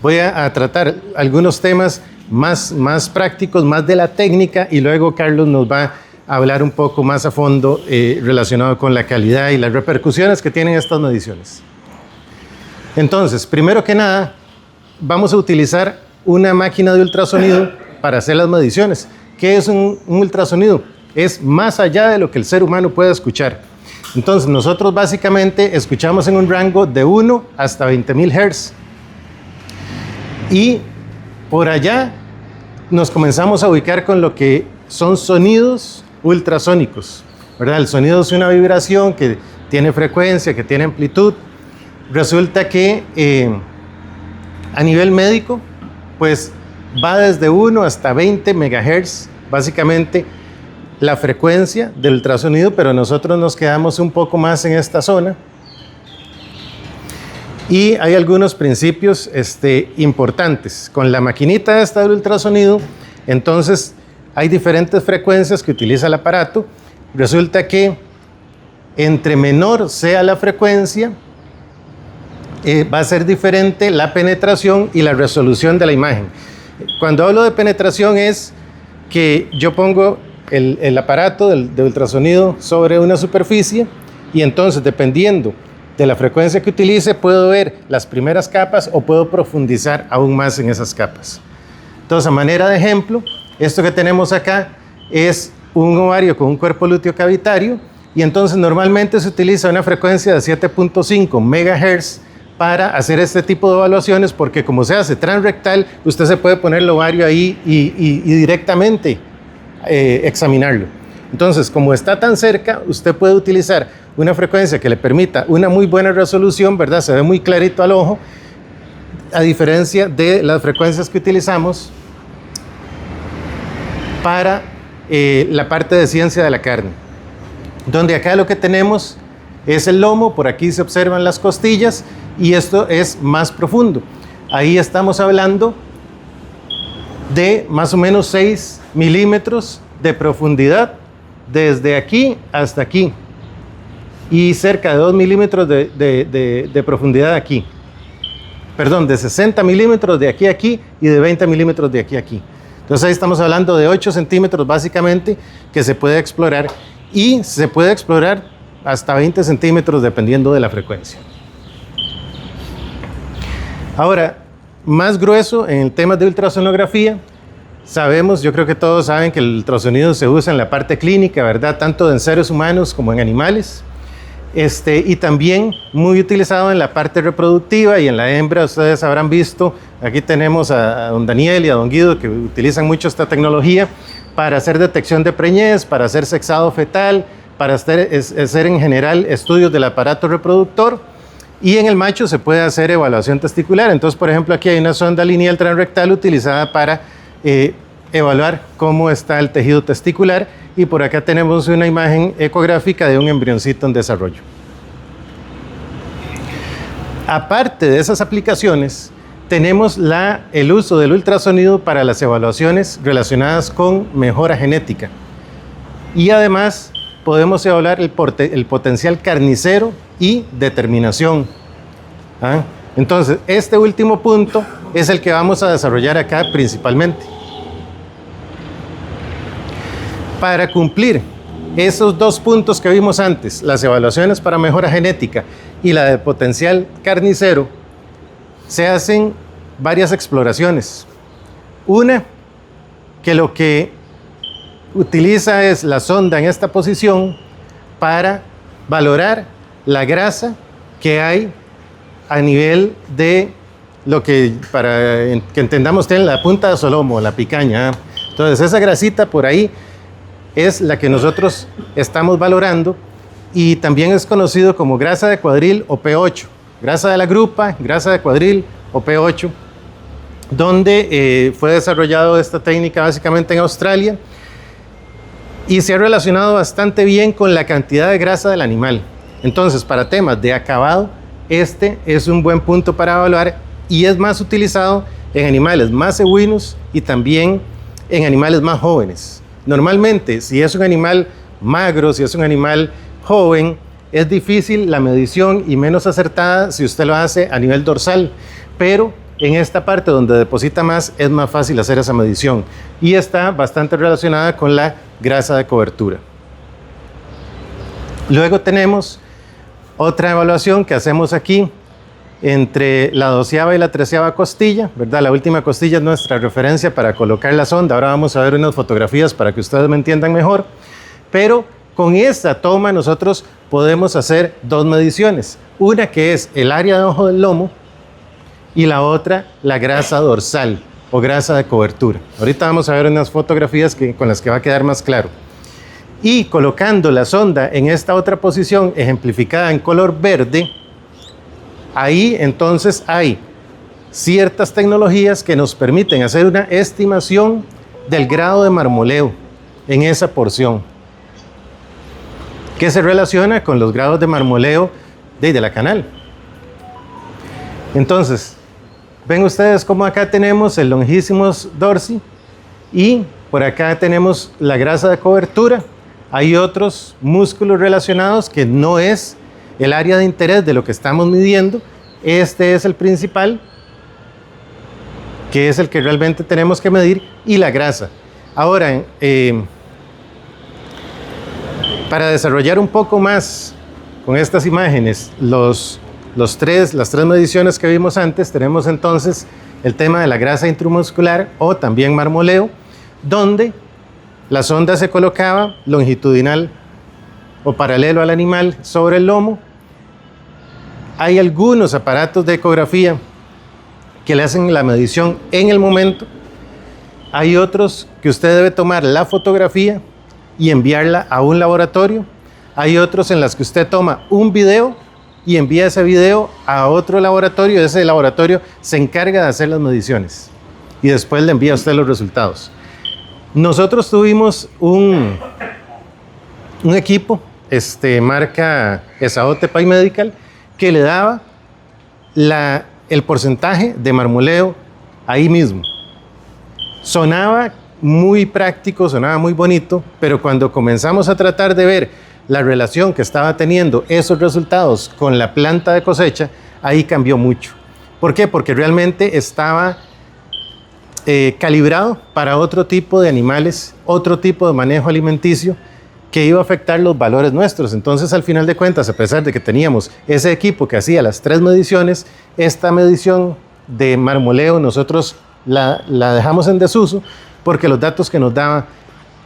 voy a tratar algunos temas más prácticos, más de la técnica, y luego Carlos nos va a hablar un poco más a fondo relacionado con la calidad y las repercusiones que tienen estas mediciones. Entonces, primero que nada, vamos a utilizar una máquina de ultrasonido para hacer las mediciones. ¿Qué es un ultrasonido? Es más allá de lo que el ser humano puede escuchar. Entonces, nosotros básicamente escuchamos en un rango de 1 hasta 20.000 Hz. Y por allá nos comenzamos a ubicar con lo que son sonidos ultrasónicos, ¿verdad? El sonido es una vibración que tiene frecuencia, que tiene amplitud. Resulta que a nivel médico, pues va desde 1 hasta 20 MHz, básicamente la frecuencia del ultrasonido, pero nosotros nos quedamos un poco más en esta zona. Y hay algunos principios importantes. Con la maquinita esta del ultrasonido, entonces hay diferentes frecuencias que utiliza el aparato. Resulta que entre menor sea la frecuencia, va a ser diferente la penetración y la resolución de la imagen. Cuando hablo de penetración es que yo pongo el aparato de ultrasonido sobre una superficie y entonces, dependiendo de la frecuencia que utilice, puedo ver las primeras capas o puedo profundizar aún más en esas capas. Entonces, a manera de ejemplo, esto que tenemos acá es un ovario con un cuerpo lúteo cavitario y entonces normalmente se utiliza una frecuencia de 7.5 MHz para hacer este tipo de evaluaciones, porque como se hace transrectal, usted se puede poner el ovario ahí y directamente examinarlo. Entonces, como está tan cerca, usted puede utilizar una frecuencia que le permita una muy buena resolución, ¿verdad? Se ve muy clarito al ojo, a diferencia de las frecuencias que utilizamos para la parte de ciencia de la carne, donde acá lo que tenemos es el lomo, por aquí se observan las costillas y esto es más profundo. Ahí estamos hablando de más o menos 6 milímetros de profundidad desde aquí hasta aquí y cerca de 2 milímetros de profundidad aquí. Perdón, de 60 milímetros de aquí a aquí y de 20 milímetros de aquí a aquí. Entonces ahí estamos hablando de 8 centímetros básicamente que se puede explorar y se puede explorar hasta 20 centímetros dependiendo de la frecuencia. Ahora, más grueso en temas de ultrasonografía, sabemos, yo creo que todos saben que el ultrasonido se usa en la parte clínica, ¿verdad? Tanto en seres humanos como en animales. Y también muy utilizado en la parte reproductiva y en la hembra. Ustedes habrán visto, aquí tenemos a don Daniel y a don Guido que utilizan mucho esta tecnología para hacer detección de preñez, para hacer sexado fetal, para hacer en general estudios del aparato reproductor, y en el macho se puede hacer evaluación testicular. Entonces, por ejemplo, aquí hay una sonda lineal transrectal utilizada para evaluar cómo está el tejido testicular, y por acá tenemos una imagen ecográfica de un embrioncito en desarrollo. Aparte de esas aplicaciones, tenemos el uso del ultrasonido para las evaluaciones relacionadas con mejora genética. Y además podemos evaluar el potencial carnicero y determinación. Entonces, este último punto es el que vamos a desarrollar acá principalmente. Para cumplir esos dos puntos que vimos antes, las evaluaciones para mejora genética y la de potencial carnicero, se hacen varias exploraciones. Una, que lo que utiliza es la sonda en esta posición para valorar la grasa que hay a nivel de lo que, para que entendamos, tiene la punta de solomo, la picaña. Entonces, esa grasita por ahí es la que nosotros estamos valorando, y también es conocido como grasa de cuadril o P8, grasa de la grupa, grasa de cuadril o P8, donde fue desarrollado esta técnica básicamente en Australia, y se ha relacionado bastante bien con la cantidad de grasa del animal. Entonces, para temas de acabado, este es un buen punto para evaluar, y es más utilizado en animales más equinos y también en animales más jóvenes. Normalmente, si es un animal magro, si es un animal joven, es difícil la medición y menos acertada si usted lo hace a nivel dorsal, pero en esta parte donde deposita más es más fácil hacer esa medición y está bastante relacionada con la grasa de cobertura. Luego tenemos otra evaluación que hacemos aquí entre la 12ª y la 13ª costilla, ¿verdad? La última costilla es nuestra referencia para colocar la sonda. Ahora vamos a ver unas fotografías para que ustedes me entiendan mejor, pero con esta toma nosotros podemos hacer dos mediciones, una que es el área de ojo del lomo y la otra la grasa dorsal o grasa de cobertura. Ahorita vamos a ver unas fotografías con las que va a quedar más claro. Y colocando la sonda en esta otra posición ejemplificada en color verde, ahí entonces hay ciertas tecnologías que nos permiten hacer una estimación del grado de marmoleo en esa porción, que se relaciona con los grados de marmoleo de la canal. Entonces, ven ustedes cómo acá tenemos el Longissimus dorsi y por acá tenemos la grasa de cobertura. Hay otros músculos relacionados que no es el área de interés de lo que estamos midiendo. Este es el principal, que es el que realmente tenemos que medir, y la grasa. Ahora, para desarrollar un poco más con estas imágenes las tres mediciones que vimos antes, tenemos entonces el tema de la grasa intramuscular o también marmoleo, donde la sonda se colocaba longitudinal o paralelo al animal sobre el lomo. Hay algunos aparatos de ecografía que le hacen la medición en el momento. Hay otros que usted debe tomar la fotografía y enviarla a un laboratorio. Hay otros en las que usted toma un video y envía ese video a otro laboratorio. Ese laboratorio se encarga de hacer las mediciones y después le envía a usted los resultados. Nosotros tuvimos un equipo, marca Esaote Pay Medical, que le daba el porcentaje de marmoleo ahí mismo. Sonaba muy práctico, sonaba muy bonito, pero cuando comenzamos a tratar de ver la relación que estaba teniendo esos resultados con la planta de cosecha, ahí cambió mucho. ¿Por qué? Porque realmente estaba calibrado para otro tipo de animales, otro tipo de manejo alimenticio que iba a afectar los valores nuestros. Entonces, al final de cuentas, a pesar de que teníamos ese equipo que hacía las tres mediciones, esta medición de marmoleo nosotros la dejamos en desuso porque los datos que nos daba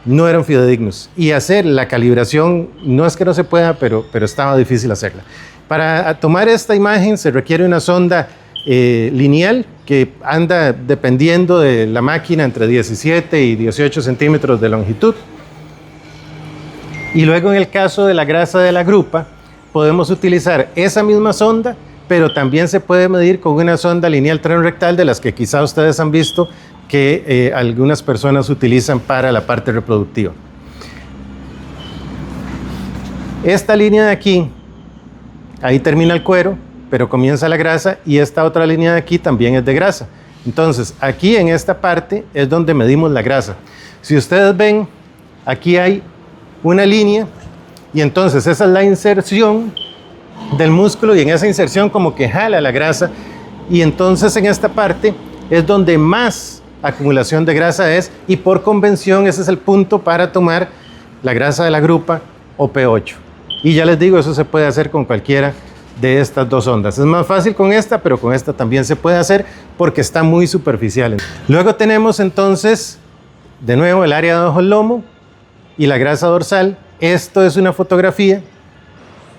no eran fidedignos. Y hacer la calibración, no es que no se pueda, pero estaba difícil hacerla. Para tomar esta imagen se requiere una sonda lineal que anda dependiendo de la máquina entre 17 y 18 centímetros de longitud. Y luego en el caso de la grasa de la grupa podemos utilizar esa misma sonda, pero también se puede medir con una sonda lineal transrectal de las que quizá ustedes han visto que algunas personas utilizan para la parte reproductiva. Esta línea de aquí, ahí termina el cuero, pero comienza la grasa, y esta otra línea de aquí también es de grasa. Entonces, aquí en esta parte es donde medimos la grasa. Si ustedes ven, aquí hay una línea, y entonces esa es la inserción del músculo, y en esa inserción como que jala la grasa, y entonces en esta parte es donde más acumulación de grasa es, y por convención ese es el punto para tomar la grasa de la grupa o P8. Y ya les digo, eso se puede hacer con cualquiera de estas dos ondas. Es más fácil con esta, pero con esta también se puede hacer porque está muy superficial. Luego tenemos entonces, de nuevo, el área de ojo del lomo y la grasa dorsal. Esto es una fotografía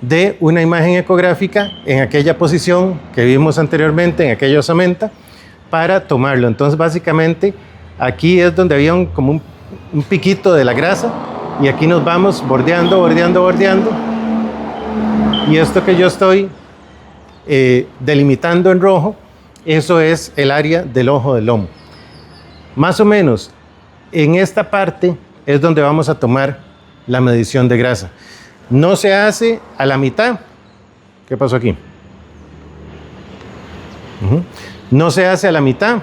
de una imagen ecográfica en aquella posición que vimos anteriormente, en aquella osamenta, para tomarlo. Entonces, básicamente, aquí es donde había como un piquito de la grasa, y aquí nos vamos bordeando, bordeando, bordeando. Y esto que yo estoy delimitando en rojo, eso es el área del ojo del lomo. Más o menos en esta parte es donde vamos a tomar la medición de grasa. No se hace a la mitad. ¿Qué pasó aquí? No se hace a la mitad,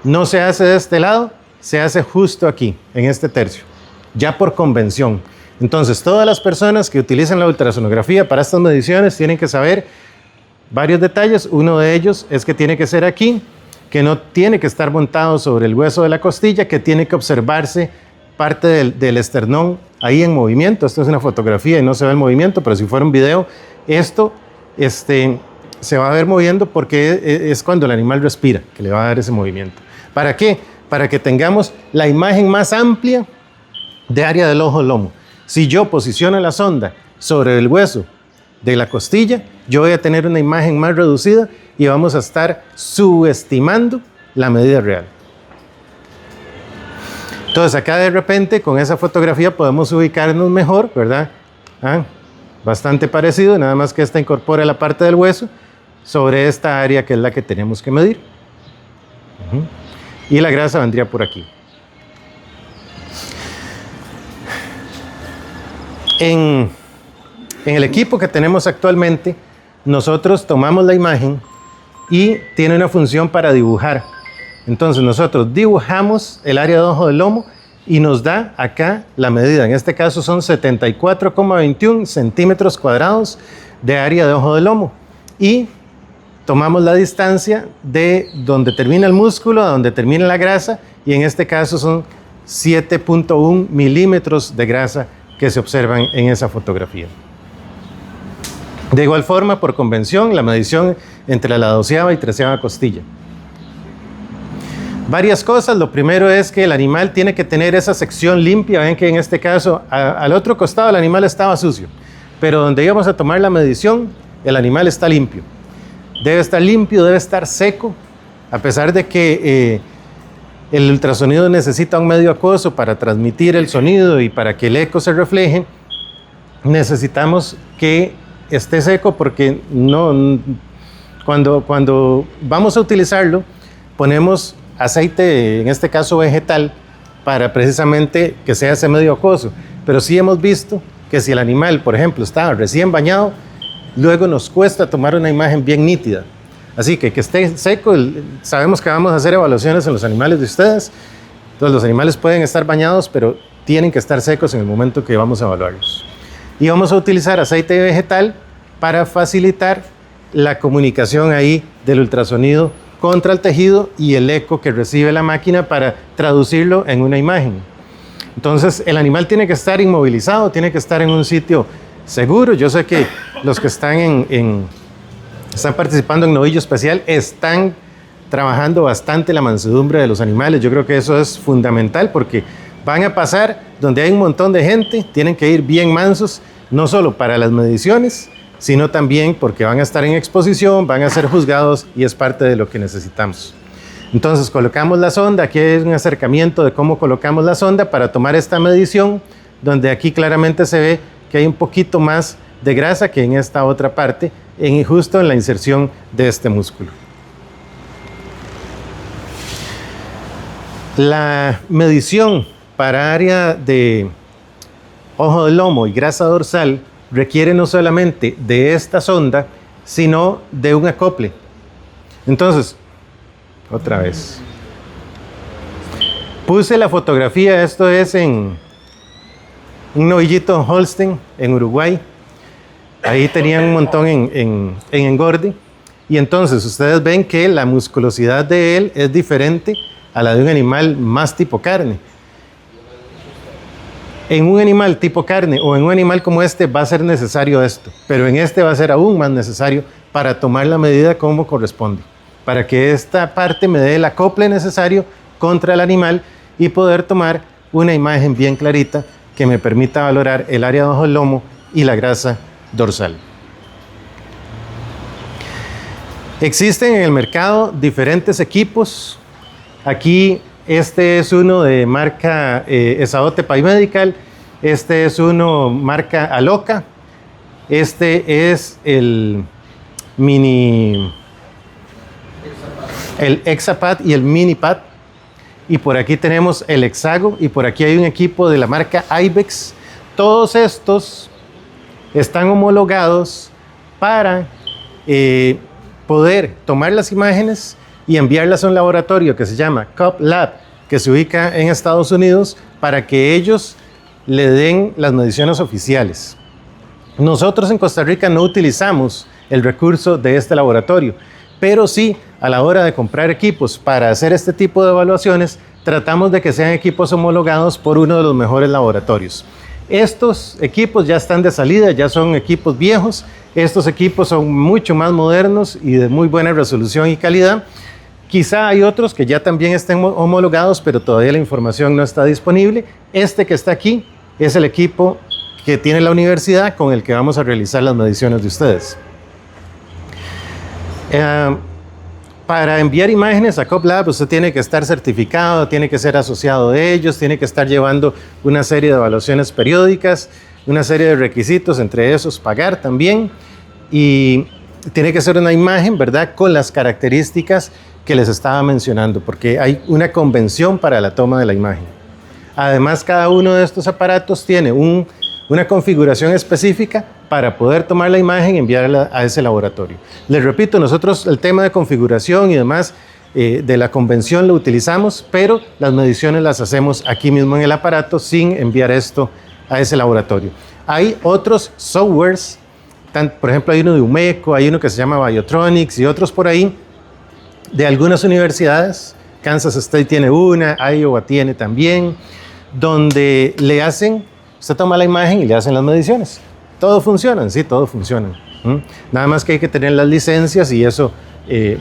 no se hace de este lado, se hace justo aquí, en este tercio, ya por convención. Entonces, todas las personas que utilizan la ultrasonografía para estas mediciones tienen que saber varios detalles. Uno de ellos es que tiene que ser aquí, que no tiene que estar montado sobre el hueso de la costilla, que tiene que observarse parte del esternón ahí en movimiento. Esto es una fotografía y no se ve el movimiento, pero si fuera un video, esto se va a ver moviendo porque es cuando el animal respira, que le va a dar ese movimiento. ¿Para qué? Para que tengamos la imagen más amplia de área del ojo del lomo. Si yo posiciono la sonda sobre el hueso de la costilla, yo voy a tener una imagen más reducida y vamos a estar subestimando la medida real. Entonces acá de repente con esa fotografía podemos ubicarnos mejor, ¿verdad? Bastante parecido, nada más que esta incorpora la parte del hueso sobre esta área que es la que tenemos que medir. Y la grasa vendría por aquí. En el equipo que tenemos actualmente, nosotros tomamos la imagen y tiene una función para dibujar. Entonces nosotros dibujamos el área de ojo del lomo y nos da acá la medida. En este caso son 74,21 centímetros cuadrados de área de ojo del lomo. Y tomamos la distancia de donde termina el músculo a donde termina la grasa, y en este caso son 7.1 milímetros de grasa que se observan en esa fotografía. De igual forma, por convención, la medición entre la 12ª y 13ª costilla. Varias cosas. Lo primero es que el animal tiene que tener esa sección limpia. Ven que en este caso, al otro costado el animal estaba sucio, pero donde íbamos a tomar la medición, el animal está limpio. Debe estar limpio, debe estar seco, a pesar de que el ultrasonido necesita un medio acuoso para transmitir el sonido y para que el eco se refleje. Necesitamos que esté seco porque cuando vamos a utilizarlo, ponemos aceite, en este caso vegetal, para precisamente que sea ese medio acuoso. Pero sí hemos visto que si el animal, por ejemplo, está recién bañado, luego nos cuesta tomar una imagen bien nítida. Así que esté seco. Sabemos que vamos a hacer evaluaciones en los animales de ustedes. Entonces los animales pueden estar bañados, pero tienen que estar secos en el momento que vamos a evaluarlos. Y vamos a utilizar aceite vegetal para facilitar la comunicación ahí del ultrasonido contra el tejido y el eco que recibe la máquina para traducirlo en una imagen. Entonces el animal tiene que estar inmovilizado, tiene que estar en un sitio seguro. Yo sé que los que están están participando en Novillo Especial están trabajando bastante la mansedumbre de los animales. Yo creo que eso es fundamental porque van a pasar donde hay un montón de gente, tienen que ir bien mansos, no solo para las mediciones, sino también porque van a estar en exposición, van a ser juzgados y es parte de lo que necesitamos. Entonces colocamos la sonda. Aquí hay un acercamiento de cómo colocamos la sonda para tomar esta medición, donde aquí claramente se ve que hay un poquito más de grasa que en esta otra parte, justo en la inserción de este músculo. La medición para área de ojo del lomo y grasa dorsal requiere no solamente de esta sonda, sino de un acople. Entonces, otra vez. Puse la fotografía, esto es en un novillito Holstein en Uruguay. Ahí tenían un montón en engorde. Y entonces ustedes ven que la musculosidad de él es diferente a la de un animal más tipo carne. En un animal tipo carne o en un animal como este va a ser necesario esto, pero en este va a ser aún más necesario para tomar la medida como corresponde, para que esta parte me dé el acople necesario contra el animal y poder tomar una imagen bien clarita que me permita valorar el área de ojo del lomo y la grasa dorsal. Existen en el mercado diferentes equipos. Aquí este es uno de marca Esaote Pay Medical, este es uno marca Aloca, este es el Exapad y el Minipad, y por aquí tenemos el Hexago, y por aquí hay un equipo de la marca Ibex. Todos estos están homologados para poder tomar las imágenes y enviarlas a un laboratorio que se llama Cobb Lab, que se ubica en Estados Unidos, para que ellos le den las mediciones oficiales. Nosotros en Costa Rica no utilizamos el recurso de este laboratorio, pero sí a la hora de comprar equipos para hacer este tipo de evaluaciones, tratamos de que sean equipos homologados por uno de los mejores laboratorios. Estos equipos ya están de salida, ya son equipos viejos. Estos equipos son mucho más modernos y de muy buena resolución y calidad. Quizá hay otros que ya también estén homologados, pero todavía la información no está disponible. Este que está aquí es el equipo que tiene la universidad con el que vamos a realizar las mediciones de ustedes. Para enviar imágenes a CopLab, usted tiene que estar certificado, tiene que ser asociado de ellos, tiene que estar llevando una serie de evaluaciones periódicas, una serie de requisitos, entre esos pagar también, y tiene que ser una imagen, ¿verdad?, con las características que les estaba mencionando, porque hay una convención para la toma de la imagen. Además, cada uno de estos aparatos tiene una configuración específica para poder tomar la imagen y enviarla a ese laboratorio. Les repito, nosotros el tema de configuración y demás de la convención lo utilizamos, pero las mediciones las hacemos aquí mismo en el aparato sin enviar esto a ese laboratorio. Hay otros softwares, por ejemplo, hay uno de Umeco, hay uno que se llama Biotronics y otros por ahí, de algunas universidades. Kansas State tiene una, Iowa tiene también, donde le hacen, usted toma la imagen y le hacen las mediciones. Todos funcionan, sí, todos funcionan. Nada más que hay que tener las licencias y eso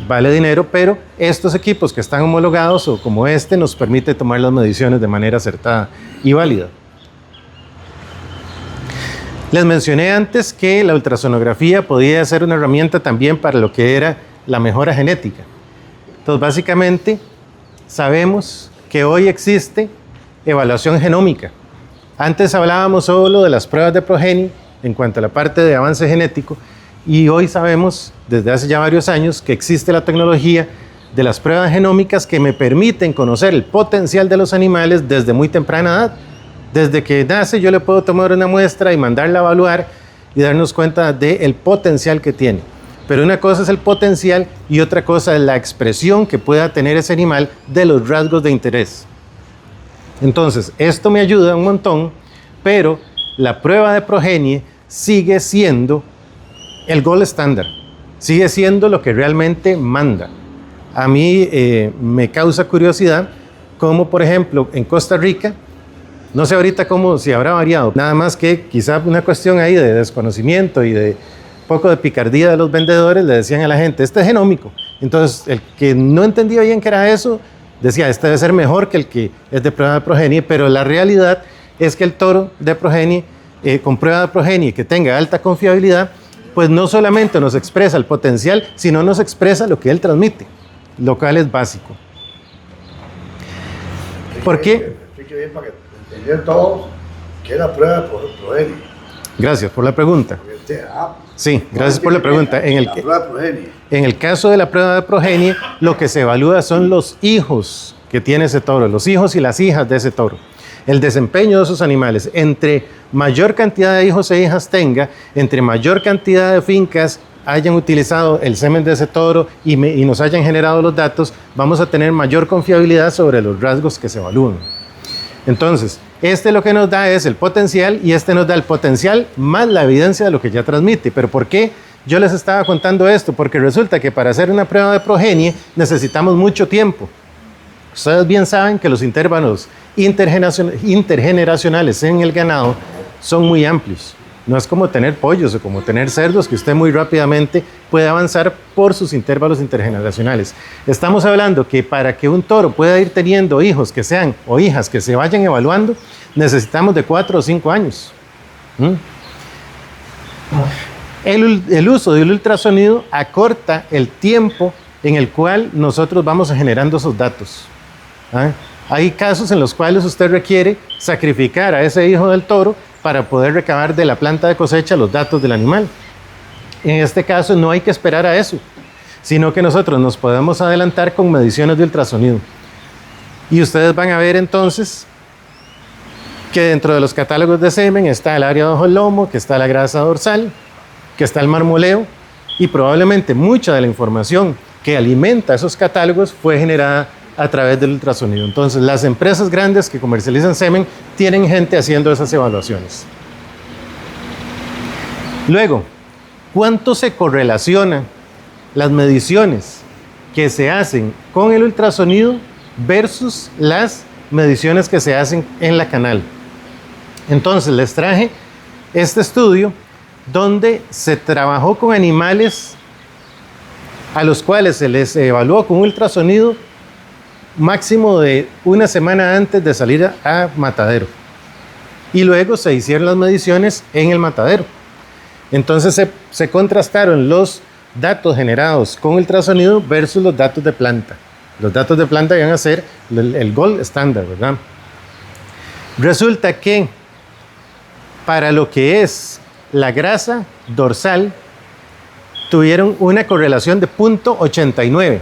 vale dinero, pero estos equipos que están homologados o como este nos permite tomar las mediciones de manera acertada y válida. Les mencioné antes que la ultrasonografía podía ser una herramienta también para lo que era la mejora genética. Entonces, básicamente, sabemos que hoy existe evaluación genómica. Antes hablábamos solo de las pruebas de progenie en cuanto a la parte de avance genético, y hoy sabemos, desde hace ya varios años, que existe la tecnología de las pruebas genómicas que me permiten conocer el potencial de los animales desde muy temprana edad. Desde que nace yo le puedo tomar una muestra y mandarla a evaluar y darnos cuenta del potencial que tiene. Pero una cosa es el potencial y otra cosa es la expresión que pueda tener ese animal de los rasgos de interés. Entonces, esto me ayuda un montón, pero la prueba de progenie sigue siendo el gold estándar, sigue siendo lo que realmente manda. A mí me causa curiosidad cómo, por ejemplo, en Costa Rica, no sé ahorita cómo, si habrá variado, nada más que quizá una cuestión ahí de desconocimiento y de poco de picardía de los vendedores, le decían a la gente, este es genómico. Entonces, el que no entendía bien qué era eso, decía, este debe ser mejor que el que es de prueba de progenie, pero la realidad es que el toro de progenie, con prueba de progenie que tenga alta confiabilidad, pues no solamente nos expresa el potencial, sino nos expresa lo que él transmite, lo cual es básico. ¿Por qué? Explique bien para que entender todos qué es la prueba de progenie. Gracias por la pregunta. Sí, gracias por la pregunta. En el caso de la prueba de progenie, lo que se evalúa son los hijos que tiene ese toro, los hijos y las hijas de ese toro. El desempeño de esos animales. Entre mayor cantidad de hijos e hijas tenga, entre mayor cantidad de fincas hayan utilizado el semen de ese toro y nos hayan generado los datos, vamos a tener mayor confiabilidad sobre los rasgos que se evalúan. Entonces, lo que nos da es el potencial y nos da el potencial más la evidencia de lo que ya transmite. ¿Pero por qué yo les estaba contando esto? Porque resulta que para hacer una prueba de progenie necesitamos mucho tiempo. Ustedes bien saben que los intervalos intergeneracionales en el ganado son muy amplios. No es como tener pollos o como tener cerdos que usted muy rápidamente puede avanzar por sus intervalos intergeneracionales. Estamos hablando que para que un toro pueda ir teniendo hijos que sean o hijas que se vayan evaluando, necesitamos de 4 o 5 años. El uso del ultrasonido acorta el tiempo en el cual nosotros vamos generando esos datos. Hay casos en los cuales usted requiere sacrificar a ese hijo del toro para poder recabar de la planta de cosecha los datos del animal. En este caso no hay que esperar a eso, sino que nosotros nos podemos adelantar con mediciones de ultrasonido. Y ustedes van a ver entonces que dentro de los catálogos de semen está el área de ojo lomo, que está la grasa dorsal, que está el marmoleo, y probablemente mucha de la información que alimenta esos catálogos fue generada a través del ultrasonido. Entonces, las empresas grandes que comercializan semen tienen gente haciendo esas evaluaciones. Luego, ¿cuánto se correlacionan las mediciones que se hacen con el ultrasonido versus las mediciones que se hacen en la canal. Entonces les traje este estudio donde se trabajó con animales a los cuales se les evaluó con ultrasonido máximo de una semana antes de salir a matadero. Y luego se hicieron las mediciones en el matadero. Entonces se contrastaron los datos generados con ultrasonido versus los datos de planta. Los datos de planta iban a ser el gold estándar, ¿verdad? Resulta que para lo que es la grasa dorsal, tuvieron una correlación de 0.89.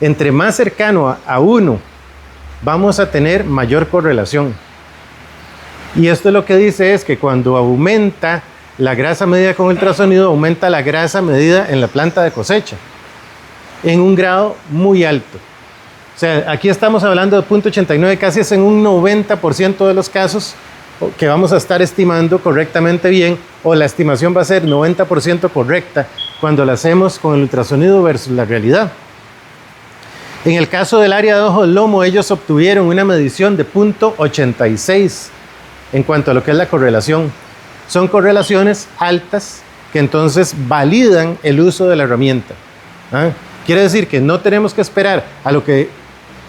Entre más cercano a 1, vamos a tener mayor correlación. Y esto lo que dice es que cuando aumenta la grasa medida con ultrasonido, aumenta la grasa medida en la planta de cosecha en un grado muy alto. O sea, aquí estamos hablando de 0.89, casi es en un 90% de los casos que vamos a estar estimando correctamente bien, o la estimación va a ser 90% correcta cuando la hacemos con el ultrasonido versus la realidad. En el caso del área de ojo del lomo, ellos obtuvieron una medición de 0.86 en cuanto a lo que es la correlación. Son correlaciones altas que entonces validan el uso de la herramienta. Quiere decir que no tenemos que esperar a lo que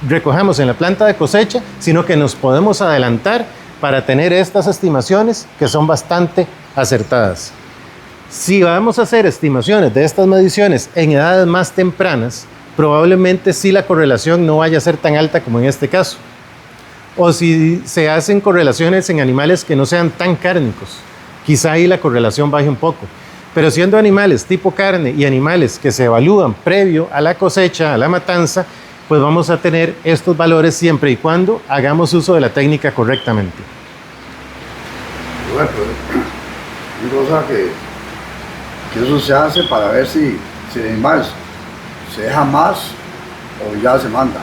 recojamos en la planta de cosecha, sino que nos podemos adelantar para tener estas estimaciones que son bastante acertadas. Si vamos a hacer estimaciones de estas mediciones en edades más tempranas, probablemente sí la correlación no vaya a ser tan alta como en este caso. O si se hacen correlaciones en animales que no sean tan cárnicos, quizá ahí la correlación baje un poco. Pero siendo animales tipo carne y animales que se evalúan previo a la cosecha, a la matanza, pues vamos a tener estos valores siempre y cuando hagamos uso de la técnica correctamente. Bueno, una cosa que eso se hace para ver si el animal se deja más o ya se manda.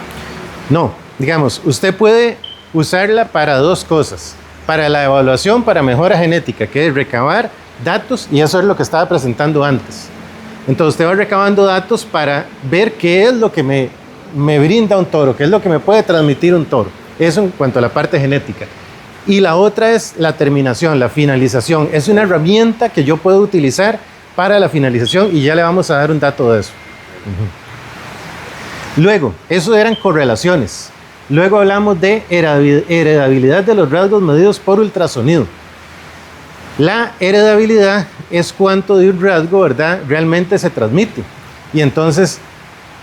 No, digamos, usted puede usarla para dos cosas. Para la evaluación, para mejora genética, que es recabar datos, y eso es lo que estaba presentando antes. Entonces usted va recabando datos para ver qué es lo que me brinda un toro, qué es lo que me puede transmitir un toro. Eso en cuanto a la parte genética. Y la otra es la terminación, la finalización. Es una herramienta que yo puedo utilizar para la finalización y ya le vamos a dar un dato de eso. Luego, eso eran correlaciones. Luego hablamos de heredabilidad de los rasgos medidos por ultrasonido. La heredabilidad es cuánto de un rasgo, ¿verdad?, realmente se transmite. Y entonces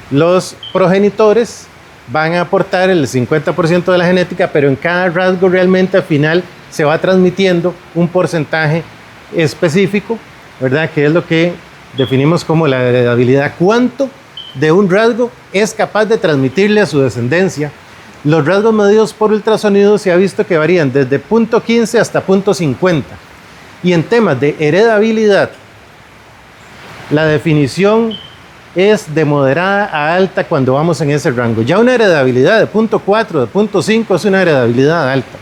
los progenitores van a aportar el 50% de la genética, pero en cada rasgo realmente al final se va transmitiendo un porcentaje específico, ¿verdad?, que es lo que definimos como la heredabilidad. ¿Cuánto de un rasgo es capaz de transmitirle a su descendencia? Los rasgos medidos por ultrasonido se ha visto que varían desde 0.15 hasta 0.50. Y en temas de heredabilidad, la definición es de moderada a alta cuando vamos en ese rango. Ya una heredabilidad de 0.4, de 0.5 es una heredabilidad alta.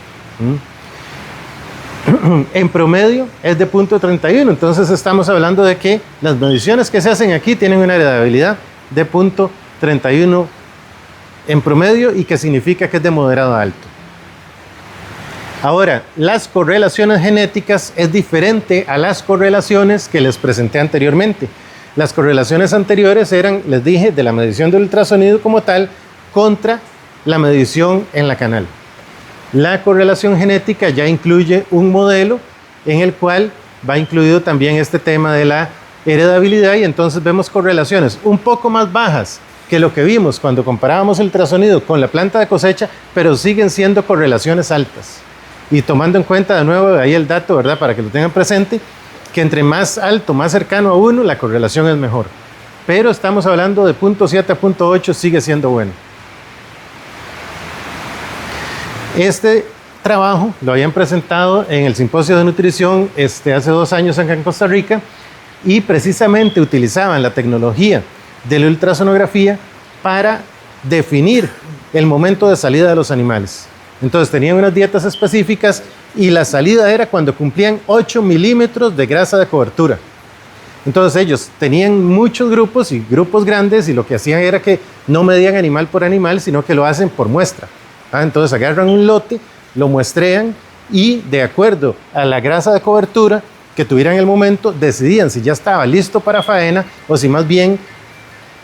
En promedio es de 0.31, entonces estamos hablando de que las mediciones que se hacen aquí tienen una heredabilidad de 0.31 en promedio, y que significa que es de moderado a alto. Ahora, las correlaciones genéticas es diferente a las correlaciones que les presenté anteriormente. Las correlaciones anteriores eran, les dije, de la medición del ultrasonido como tal contra la medición en la canal. La correlación genética ya incluye un modelo en el cual va incluido también este tema de la heredabilidad, y entonces vemos correlaciones un poco más bajas que lo que vimos cuando comparábamos el ultrasonido con la planta de cosecha, pero siguen siendo correlaciones altas. Y tomando en cuenta de nuevo ahí el dato, ¿verdad?, para que lo tengan presente, que entre más alto, más cercano a 1, la correlación es mejor. Pero estamos hablando de 0.7 a 0.8, sigue siendo bueno. Este trabajo lo habían presentado en el Simposio de Nutrición hace 2 años acá en Costa Rica, y precisamente utilizaban la tecnología de la ultrasonografía para definir el momento de salida de los animales. Entonces tenían unas dietas específicas y la salida era cuando cumplían 8 milímetros de grasa de cobertura. Entonces ellos tenían muchos grupos y grupos grandes y lo que hacían era que no medían animal por animal, sino que lo hacen por muestra. Entonces agarran un lote, lo muestrean y de acuerdo a la grasa de cobertura que tuvieran en el momento, decidían si ya estaba listo para faena o si más bien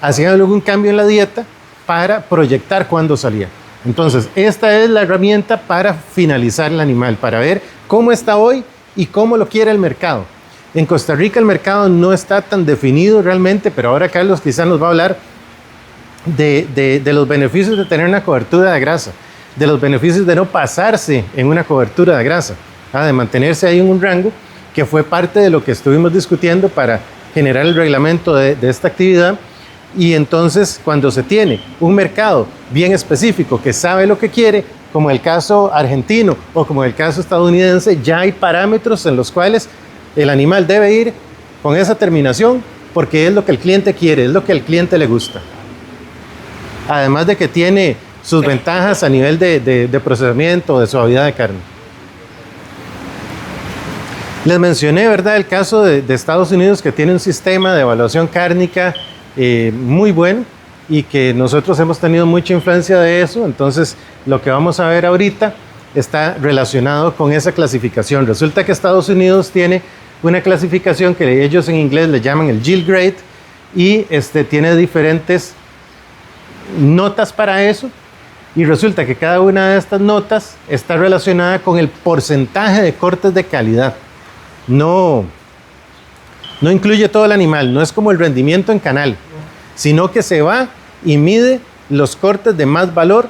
hacían algún cambio en la dieta para proyectar cuándo salía. Entonces, esta es la herramienta para finalizar el animal, para ver cómo está hoy y cómo lo quiere el mercado. En Costa Rica el mercado no está tan definido realmente, pero ahora Carlos quizás nos va a hablar de los beneficios de tener una cobertura de grasa, de los beneficios de no pasarse en una cobertura de grasa, de mantenerse ahí en un rango, que fue parte de lo que estuvimos discutiendo para generar el reglamento de esta actividad. Y entonces cuando se tiene un mercado bien específico que sabe lo que quiere, como el caso argentino o como el caso estadounidense, ya hay parámetros en los cuales el animal debe ir con esa terminación porque es lo que el cliente quiere, es lo que al cliente le gusta. Además de que tiene sus ventajas a nivel de procesamiento, de suavidad de carne. Les mencioné, ¿verdad?, el caso de Estados Unidos, que tiene un sistema de evaluación cárnica muy bueno y que nosotros hemos tenido mucha influencia de eso. Entonces lo que vamos a ver ahorita está relacionado con esa clasificación. Resulta que Estados Unidos tiene una clasificación que ellos en inglés le llaman el Yield Grade y tiene diferentes notas para eso, y resulta que cada una de estas notas está relacionada con el porcentaje de cortes de calidad. No incluye todo el animal, no es como el rendimiento en canal, sino que se va y mide los cortes de más valor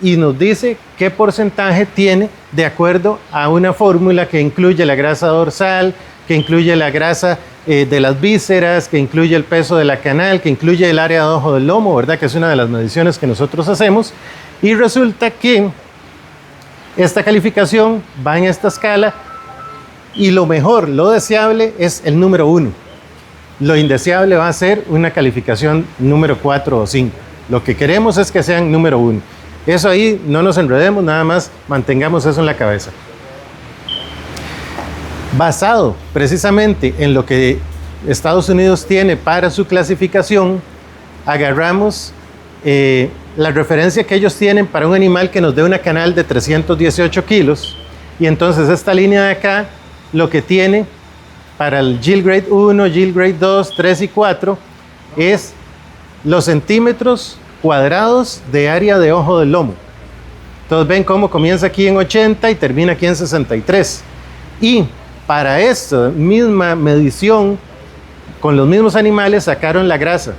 y nos dice qué porcentaje tiene de acuerdo a una fórmula que incluye la grasa dorsal, que incluye la grasa de las vísceras, que incluye el peso de la canal, que incluye el área de ojo del lomo, ¿verdad?, que es una de las mediciones que nosotros hacemos. Y resulta que esta calificación va en esta escala y lo mejor, lo deseable es el número 1. Lo indeseable va a ser una calificación número 4 o 5. Lo que queremos es que sean número 1. Eso ahí no nos enredemos, nada más mantengamos eso en la cabeza. Basado precisamente en lo que Estados Unidos tiene para su clasificación, agarramos la referencia que ellos tienen para un animal que nos dé una canal de 318 kilos, y entonces esta línea de acá lo que tiene para el Yield Grade 1, Yield Grade 2, 3 y 4 es los centímetros cuadrados de área de ojo del lomo. Entonces ven cómo comienza aquí en 80 y termina aquí en 63. Y para esta misma medición, con los mismos animales, sacaron la grasa.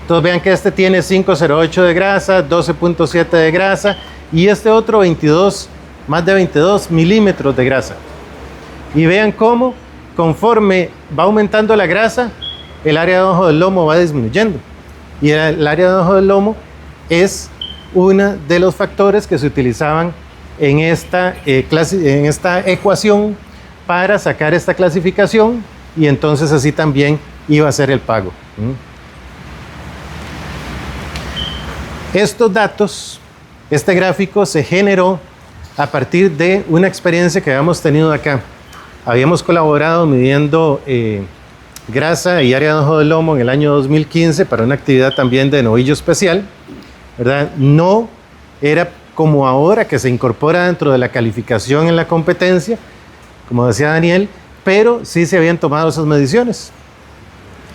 Entonces vean que este tiene 5,08 de grasa, 12,7 de grasa, y este otro más de 22 milímetros de grasa. Y vean cómo, conforme va aumentando la grasa, el área de ojo del lomo va disminuyendo. Y el área de ojo del lomo es uno de los factores que se utilizaban en esta ecuación para sacar esta clasificación, y entonces así también iba a ser el pago. Estos datos, este gráfico se generó a partir de una experiencia que habíamos tenido acá. Habíamos colaborado midiendo grasa y área de ojo del lomo en el año 2015 para una actividad también de novillo especial, ¿verdad? No era como ahora que se incorpora dentro de la calificación en la competencia, como decía Daniel, pero sí se habían tomado esas mediciones.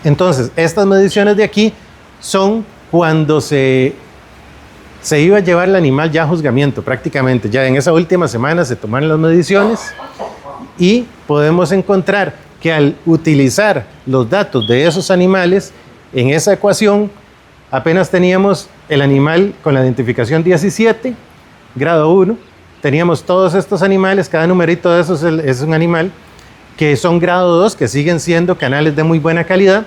Entonces, estas mediciones de aquí son cuando se iba a llevar el animal ya a juzgamiento, prácticamente. Ya en esa última semana se tomaron las mediciones y podemos encontrar que al utilizar los datos de esos animales en esa ecuación, apenas teníamos el animal con la identificación 17, grado 1, teníamos todos estos animales, cada numerito de esos es un animal, que son grado 2, que siguen siendo canales de muy buena calidad,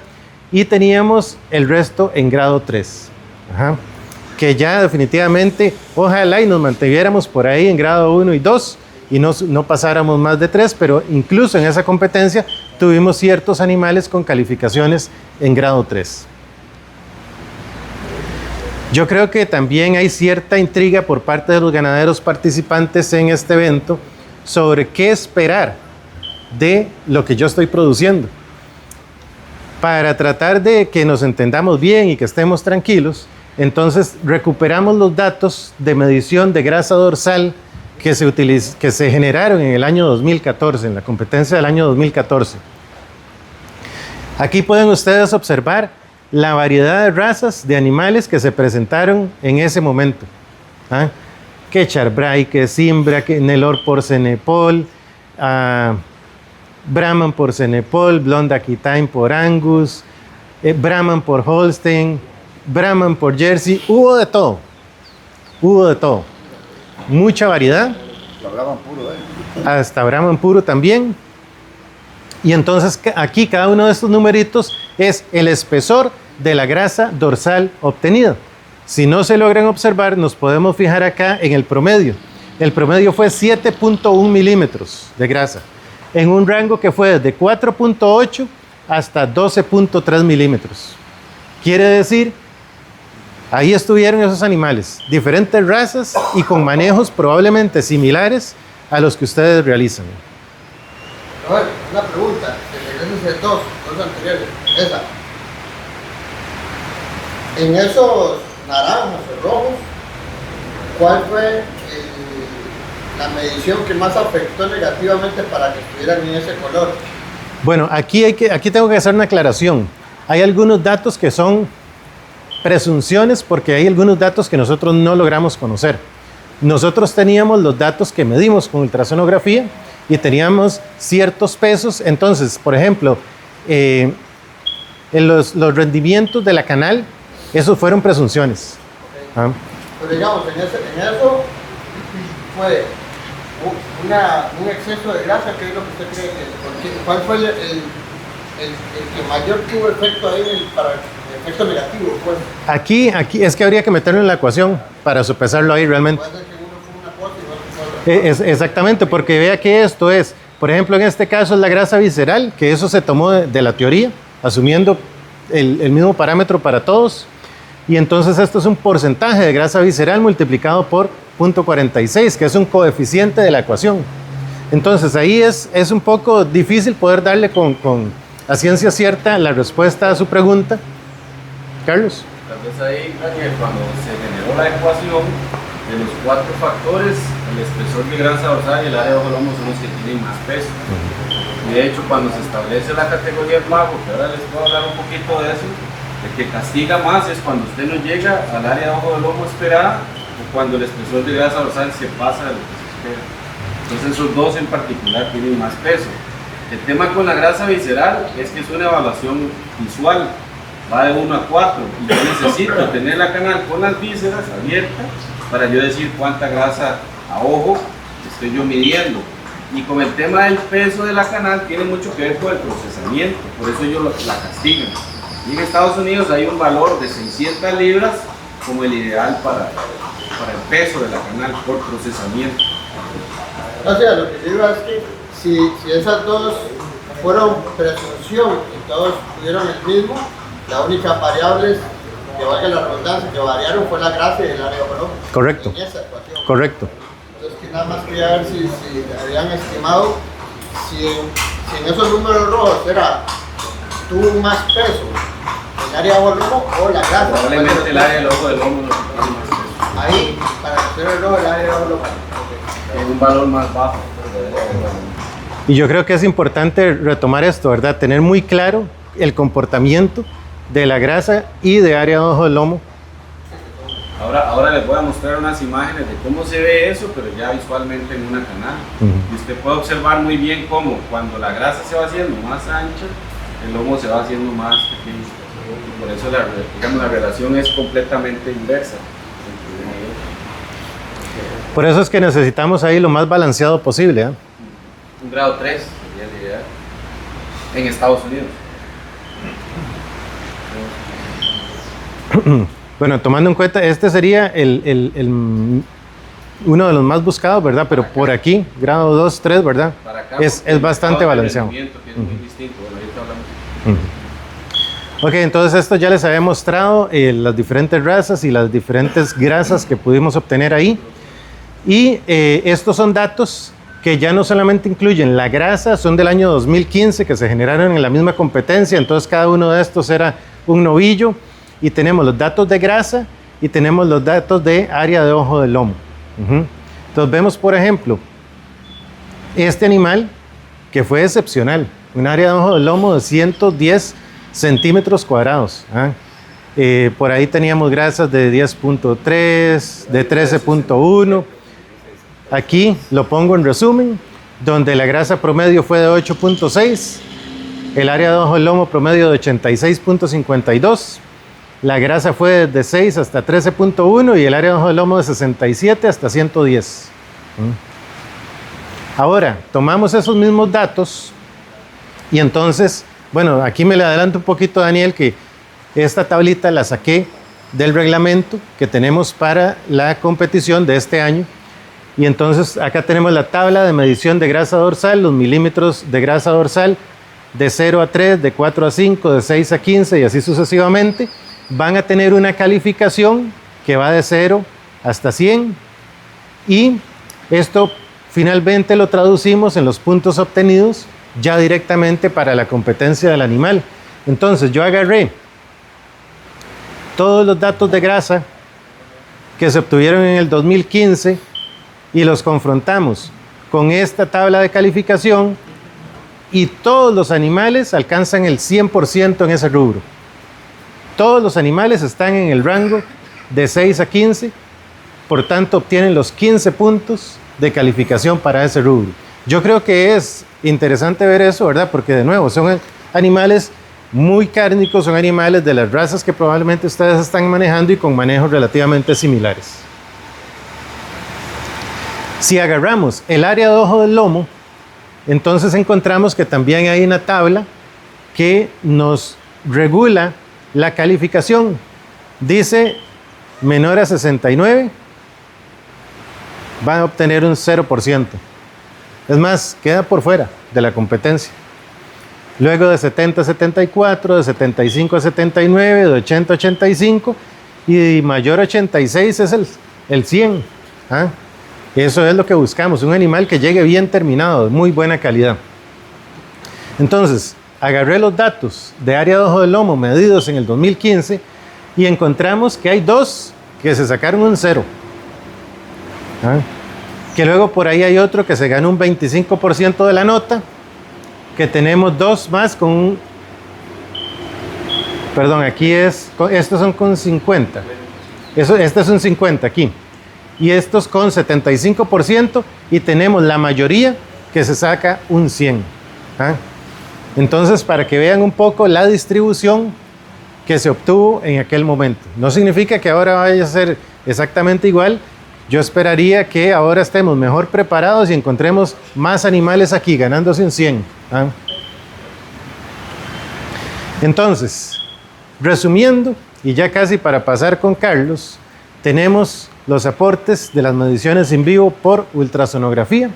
y teníamos el resto en grado 3. Que ya definitivamente, ojalá y nos mantuviéramos por ahí en grado 1 y 2, y no pasáramos más de 3, pero incluso en esa competencia tuvimos ciertos animales con calificaciones en grado 3. Yo creo que también hay cierta intriga por parte de los ganaderos participantes en este evento sobre qué esperar de lo que yo estoy produciendo. Para tratar de que nos entendamos bien y que estemos tranquilos, entonces recuperamos los datos de medición de grasa dorsal que se generaron en el año 2014, en la competencia del año 2014. Aquí pueden ustedes observar la variedad de razas de animales que se presentaron en ese momento. ¿Ah? Que Charbray, que Cimbra, que Nelor por Cenepol, Brahman por Cenepol, Blonde Aquitaine por Angus, Brahman por Holstein, Brahman por Jersey, hubo de todo, mucha variedad. Brahman puro, hasta Brahman puro también. Y entonces aquí cada uno de estos numeritos es el espesor de la grasa dorsal obtenida. Si no se logran observar, nos podemos fijar acá en el promedio. El promedio fue 7.1 milímetros de grasa, en un rango que fue desde 4.8 hasta 12.3 milímetros. Quiere decir, ahí estuvieron esos animales, diferentes razas y con manejos probablemente similares a los que ustedes realizan. A ver, una pregunta, de dos anteriores, esa. En esos naranjos o rojos, ¿cuál fue la medición que más afectó negativamente para que estuvieran en ese color? Bueno, aquí tengo que hacer una aclaración. Hay algunos datos que son presunciones porque hay algunos datos que nosotros no logramos conocer. Nosotros teníamos los datos que medimos con ultrasonografía y teníamos ciertos pesos. Entonces, por ejemplo, en los rendimientos de la canal, esos fueron presunciones. Okay. ¿Ah? Pero digamos, en eso fue un exceso de grasa, ¿qué es lo que usted cree que? ¿Cuál fue el que mayor tuvo efecto ahí para el efecto negativo? Pues? Aquí es que habría que meterlo en la ecuación para sopesarlo ahí realmente. Puede ser que uno fue una cosa y otro fue otra. Exactamente, porque vea que esto es, por ejemplo, en este caso es la grasa visceral, que eso se tomó de la teoría, asumiendo el mismo parámetro para todos. Y entonces esto es un porcentaje de grasa visceral multiplicado por 0.46, que es un coeficiente de la ecuación. Entonces ahí es un poco difícil poder darle a ciencia cierta la respuesta a su pregunta. Carlos. Tal vez ahí, Daniel, cuando se generó la ecuación de los 4 factores, el espesor de grasa dorsal y el área de lomo son los que tienen más peso. Y de hecho, cuando se establece la categoría del mago, que ahora les puedo hablar un poquito de eso, el que castiga más es cuando usted no llega al área de ojo del lomo esperada o cuando el espesor de grasa dorsal se pasa de lo que se espera. Entonces esos dos en particular tienen más peso. El tema con la grasa visceral es que es una evaluación visual, va de 1 a 4 y yo necesito tener la canal con las vísceras abiertas para yo decir cuánta grasa a ojo estoy yo midiendo. Y con el tema del peso de la canal tiene mucho que ver con el procesamiento, por eso ellos la castigan. Y en Estados Unidos hay un valor de 600 libras como el ideal para el peso de la canal por procesamiento. O sea, lo que digo es que si esas dos fueron presunción y todos tuvieron el mismo, la única variable que valga la redundancia que variaron fue la grasa y el área de ojo. Correcto. En esa ecuación. Correcto. Entonces, que nada más quería ver si habían estimado si en esos números rojos tuvo más peso el área de ojo o la grasa. Probablemente el área del ojo del lomo no tiene más peso. Ahí, para hacer el rojo, el área de ojo Es un valor más bajo. Y yo creo que es importante retomar esto, ¿verdad? Tener muy claro el comportamiento de la grasa y de área de ojo del lomo. Ahora les voy a mostrar unas imágenes de cómo se ve eso, pero ya visualmente en una canal. Y usted puede observar muy bien cómo cuando la grasa se va haciendo más ancha, el lomo se va haciendo más pequeño. Y por eso la relación es completamente inversa. Por eso es que necesitamos ahí lo más balanceado posible, ¿eh? Un grado 3 sería el ideal en Estados Unidos. Bueno, tomando en cuenta, este sería uno de los más buscados, ¿verdad? Pero por aquí, grado 2, 3, ¿verdad? Para acá, es bastante balanceado. Que es muy distinto. Bueno, ahorita hablamos. Ok, entonces esto ya les había mostrado las diferentes razas y las diferentes grasas que pudimos obtener ahí. Y estos son datos que ya no solamente incluyen la grasa, son del año 2015 que se generaron en la misma competencia, entonces cada uno de estos era un novillo, y tenemos los datos de grasa y tenemos los datos de área de ojo del lomo. Entonces vemos, por ejemplo, este animal que fue excepcional, un área de ojo del lomo de 110 centímetros cuadrados. Por ahí teníamos grasas de 10.3, de 13.1. Aquí lo pongo en resumen, donde la grasa promedio fue de 8.6, el área de ojo del lomo promedio de 86.52, la grasa fue de 6 hasta 13.1 y el área de ojo del lomo de 67 hasta 110. Ahora, tomamos esos mismos datos y entonces, bueno, aquí me le adelanto un poquito, Daniel, que esta tablita la saqué del reglamento que tenemos para la competición de este año. Y entonces acá tenemos la tabla de medición de grasa dorsal, los milímetros de grasa dorsal de 0 a 3, de 4 a 5, de 6 a 15 y así sucesivamente. Van a tener una calificación que va de 0 hasta 100 y esto finalmente lo traducimos en los puntos obtenidos ya directamente para la competencia del animal. Entonces yo agarré todos los datos de grasa que se obtuvieron en el 2015 y los confrontamos con esta tabla de calificación y todos los animales alcanzan el 100% en ese rubro. Todos los animales están en el rango de 6 a 15, por tanto obtienen los 15 puntos de calificación para ese rubro. Yo creo que es interesante ver eso, ¿verdad? Porque de nuevo son animales muy cárnicos, son animales de las razas que probablemente ustedes están manejando y con manejos relativamente similares. Si agarramos el área de ojo del lomo, entonces encontramos que también hay una tabla que nos regula la calificación. Dice menor a 69 van a obtener un 0%. Es más, queda por fuera de la competencia. Luego de 70 a 74, de 75 a 79, de 80 a 85 y de mayor a 86 es el 100. Eso es lo que buscamos, un animal que llegue bien terminado, de muy buena calidad. Entonces, agarré los datos de área de ojo del lomo medidos en el 2015 y encontramos que hay dos que se sacaron un 0. Que luego por ahí hay otro que se ganó un 25% de la nota, que tenemos dos más con un... Perdón, aquí estos son con 50. Este es un 50 aquí. Y estos con 75% y tenemos la mayoría que se saca un 100. Entonces, para que vean un poco la distribución que se obtuvo en aquel momento. No significa que ahora vaya a ser exactamente igual. Yo esperaría que ahora estemos mejor preparados y encontremos más animales aquí ganándose un 100. Entonces, resumiendo, y ya casi para pasar con Carlos, tenemos los aportes de las mediciones en vivo por ultrasonografía,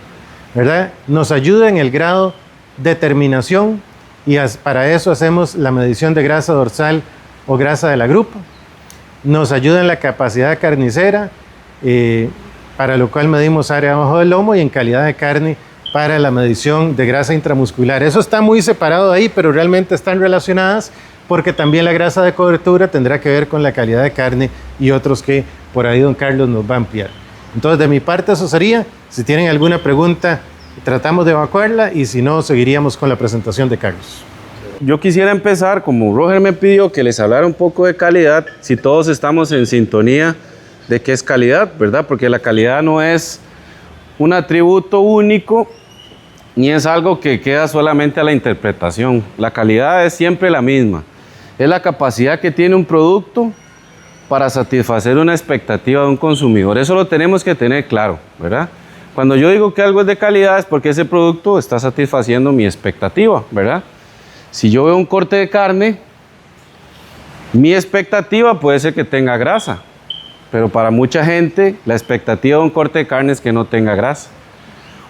¿verdad? Nos ayuda en el grado de terminación y para eso hacemos la medición de grasa dorsal o grasa de la grupa. Nos ayuda en la capacidad carnicera, para lo cual medimos área abajo del lomo, y en calidad de carne para la medición de grasa intramuscular. Eso está muy separado ahí, pero realmente están relacionadas porque también la grasa de cobertura tendrá que ver con la calidad de carne y otros que por ahí don Carlos nos va a ampliar. Entonces, de mi parte eso sería. Si tienen alguna pregunta, tratamos de evacuarla y si no, seguiríamos con la presentación de Carlos. Yo quisiera empezar, como Roger me pidió que les hablara un poco de calidad, si todos estamos en sintonía de qué es calidad, ¿verdad? Porque la calidad no es un atributo único ni es algo que queda solamente a la interpretación. La calidad es siempre la misma. Es la capacidad que tiene un producto para satisfacer una expectativa de un consumidor. Eso lo tenemos que tener claro, ¿verdad? Cuando yo digo que algo es de calidad es porque ese producto está satisfaciendo mi expectativa, ¿verdad? Si yo veo un corte de carne, mi expectativa puede ser que tenga grasa, pero para mucha gente la expectativa de un corte de carne es que no tenga grasa.